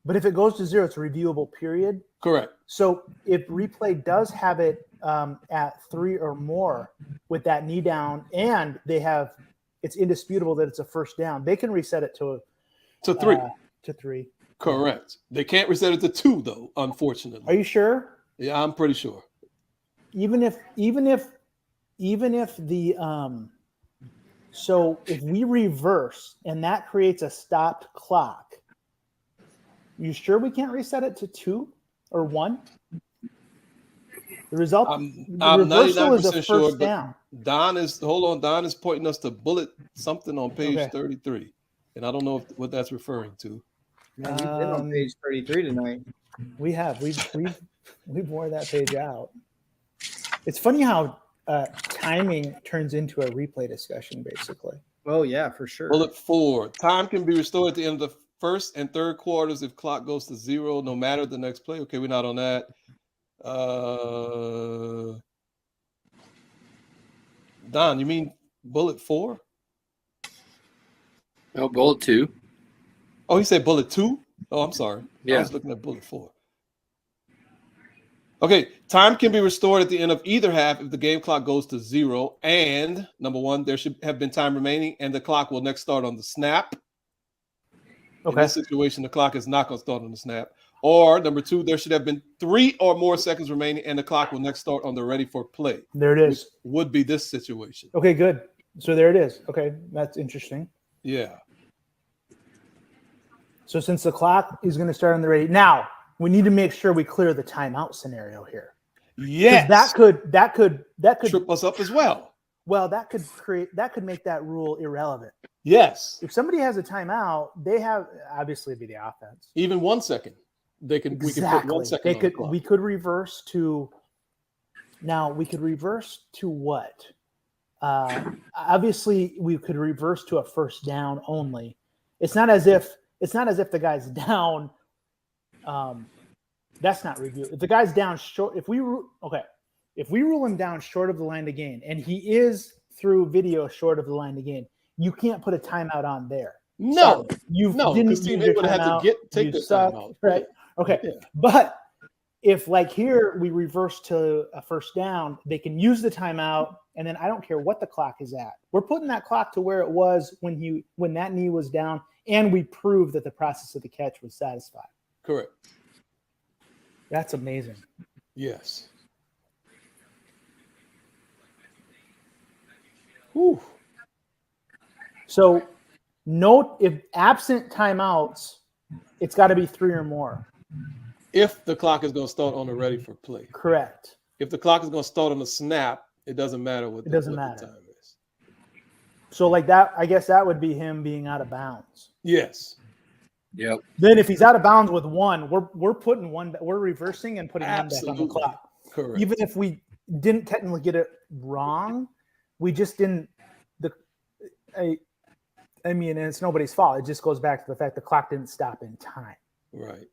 But if it goes to 0, it's a reviewable period. Correct. So if replay does have it at 3 or more with that knee down, and it's indisputable that it's a first down, they can reset it to 3. To 3. Correct. They can't reset it to 2 though, unfortunately. Are you sure? Yeah, I'm pretty sure. Even if the so if we reverse and that creates a stopped clock, you sure we can't reset it to 2 or 1? The result, I'm the reversal is a 99% first sure, but down. Don is pointing us to bullet something on page Okay. 33. And I don't know what that's referring to. Man, we've been on page 33 tonight. We've wore that page out. It's funny how timing turns into a replay discussion, basically. Oh yeah, for sure. Bullet 4. Time can be restored at the end of the first and third quarters if clock goes to 0, no matter the next play. Okay, we're not on that. Don, you mean bullet 4? No, bullet 2. Oh, he said bullet 2? Oh, I'm sorry. Yeah. I was looking at bullet 4. Okay, time can be restored at the end of either half if the game clock goes to 0. And number 1, there should have been time remaining, and the clock will next start on the snap. In Okay. this situation, the clock is not going to start on the snap. Or number 2, there should have been 3 or more seconds remaining, and the clock will next start on the ready for play. There it is. Would be this situation. Okay, good. So there it is. Okay, that's interesting. Yeah. So since the clock is going to start on the ready, now we need to make sure we clear the timeout scenario here. 'Cause Yes. that could trip us up as well. well, that could make that rule irrelevant. Yes. If somebody has a timeout, they have obviously be the offense. Even 1 second. We can put 1 second They on could the clock. we could reverse to what? Obviously we could reverse to a first down only. It's not as if the guy's down. That's not review. If the guy's down short, if we rule him down short of the line to gain, and he is through video short of the line to gain, you can't put a timeout on there. No. Sorry, you No, didn't because use they your would have timeout. to take You the suck, timeout. right? Okay, Yeah. but if like here we reverse to a first down, they can use the timeout, and then I don't care what the clock is at. We're putting that clock to where it was when that knee was down, and we prove that the process of the catch was satisfied. Correct. That's amazing. Yes. Whew. So note if absent timeouts, it's got to be 3 or more. If the clock is going to start on the ready for play. Correct. If the clock is going to start on the snap, it doesn't matter what the time is. So like that, I guess that would be him being out of bounds. Yes. Yep. Then if he's out of bounds with 1, we're putting 1, we're reversing and putting 1 back on the Absolutely. clock. Correct. Even if we didn't technically get it wrong, we just didn't. I mean, and it's nobody's fault. It just goes back to the fact the clock didn't stop in time. Right.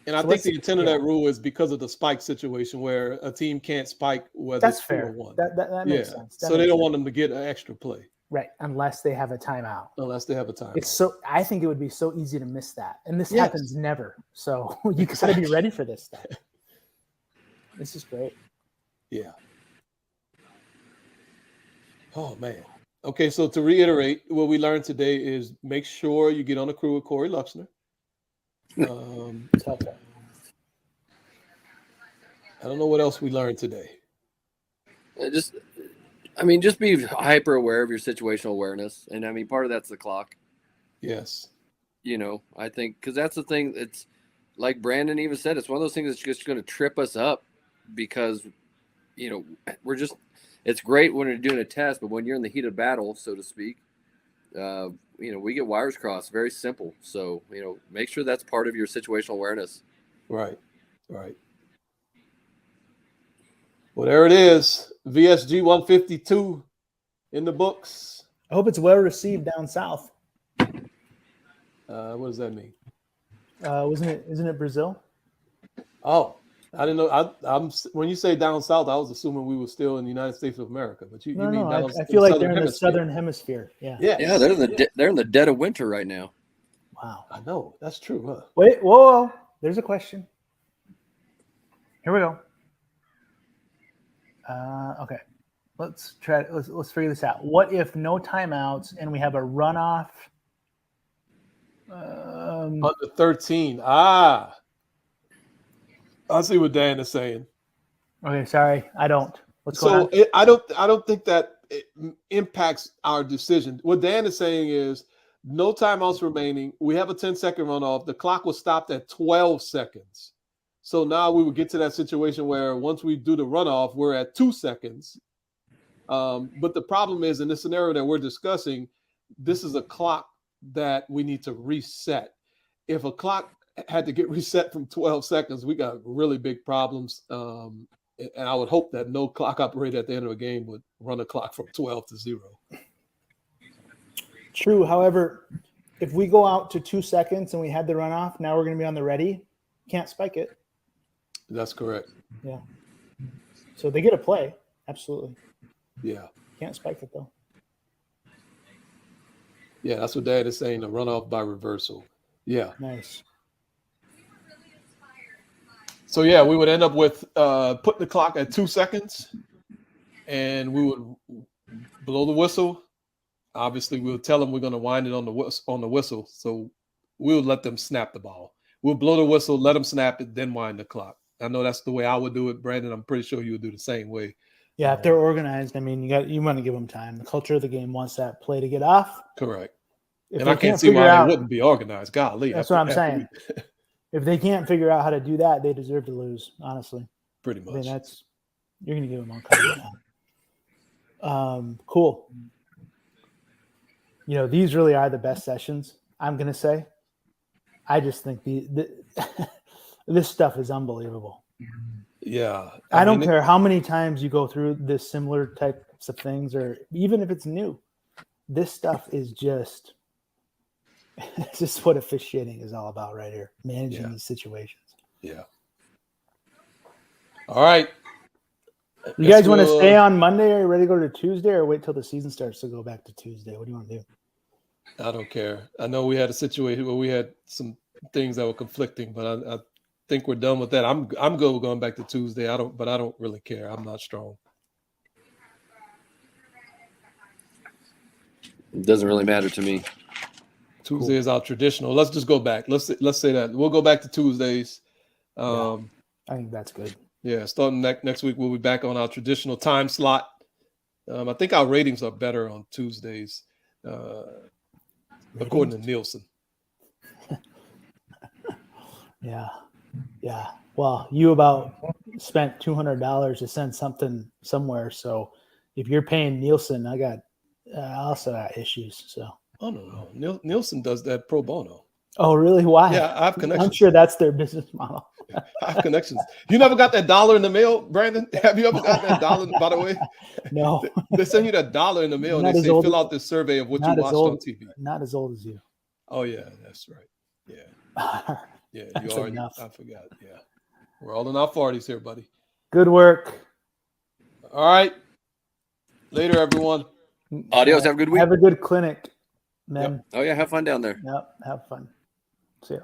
And I So think the intent of yeah. that rule is because of the spike situation where a team can't spike whether That's it's 2 or fair. 1. That makes sense. That So they makes don't sense. want them to get an extra play Right, unless they have a timeout. unless they have a time. I think it would be so easy to miss that. And this Yes. happens never. So you got to be ready for this stuff. This is great. Yeah. Oh, man. Okay, so to reiterate, what we learned today is make sure you get on the crew with Corey Luxner. It's helpful. I don't know what else we learned today. Just be hyper aware of your situational awareness. And I mean, part of that's the clock. Yes. I think because that's the thing. It's like Brandon even said, it's one of those things that's just going to trip us up because, it's great when you're doing a test, but when you're in the heat of battle, so to speak, we get wires crossed. Very simple. So, make sure that's part of your situational awareness. Right. Right. Well, there it is. VSG 152 in the books. I hope it's well received down south. What does that mean? Isn't it Brazil? Oh, I didn't know. I'm when you say down south, I was assuming we were still in the United States of America. But you mean down I feel like they're in the hemisphere. southern hemisphere. Yeah. Yeah, they're in the dead of winter right now. Wow. I know that's true, huh? Wait, whoa. There's a question. Here we go. Okay. Let's figure this out. What if no timeouts and we have a runoff? Under 13. I see what Dan is saying. Okay, sorry, I don't. What's going on? I don't think that it impacts our decision. What Dan is saying is no timeouts remaining. We have a 10-second runoff. The clock was stopped at 12 seconds. So now we would get to that situation where once we do the runoff, we're at 2 seconds. But the problem is in this scenario that we're discussing, this is a clock that we need to reset. If a clock had to get reset from 12 seconds, we got really big problems. And I would hope that no clock operator at the end of a game would run a clock from 12 to 0. True. However, if we go out to 2 seconds and we had the runoff, now we're going to be on the ready. Can't spike it. That's correct. Yeah. So they get a play. Absolutely. Yeah. Can't spike it, though. Yeah, that's what Dad is saying, the runoff by reversal. Yeah. Nice. So, yeah, we would end up with putting the clock at 2 seconds, and we would blow the whistle. Obviously, we'll tell them we're going to wind it on the whistle. So we would let them snap the ball. We'll blow the whistle, let them snap it, then wind the clock. I know that's the way I would do it, Brandon. I'm pretty sure you would do the same way. Yeah, if they're organized, I mean, you want to give them time. The culture of the game wants that play to get off. Correct. If And they I can't see figure why out, they wouldn't be organized. Golly. That's what I'm saying. If they can't figure out how to do that, they deserve to lose, honestly. Pretty I mean, much. you're going to give them all kinds of cool. You know, these really are the best sessions, I'm going to say. I just think this stuff is unbelievable. Yeah. I don't care how many times you go through this similar types of things, or even if it's new. This stuff is just what officiating is all about right here, managing these situations. Yeah. All right. You guys want to stay on Monday, or ready to go to Tuesday, or wait till the season starts to go back to Tuesday? What do you want to do? I don't care. I know we had a situation where we had some things that were conflicting, but I think we're done with that. I'm good with going back to Tuesday. I don't really care. I'm not strong. It doesn't really matter to me. Tuesday is our traditional. Let's just go back. Let's say that we'll go back to Tuesdays. I think that's good. Yeah, starting next week, we'll be back on our traditional time slot. I think our ratings are better on Tuesdays, according to Nielsen. Yeah. Well, you about spent $200 to send something somewhere. So if you're paying Nielsen, I also got issues. So. Oh no. Nielsen does that pro bono. Oh, really? Why? Yeah, I have connections. I'm sure that's their business model. I have connections. You never got that $1 in the mail, Brandon? Have you ever got that $1, by the way? No. They send you that $1 in the mail, and they say, fill out this survey of what you watched on TV. Not as old as you. Oh, yeah, that's right. Yeah. Yeah, you are. I forgot. Yeah. We're all in our 40s here, buddy. Good work. All right. Later, everyone. Adios. Have a good week. Have a good clinic, man. Yep. Oh, yeah. Have fun down there. Yep. Have fun. See ya.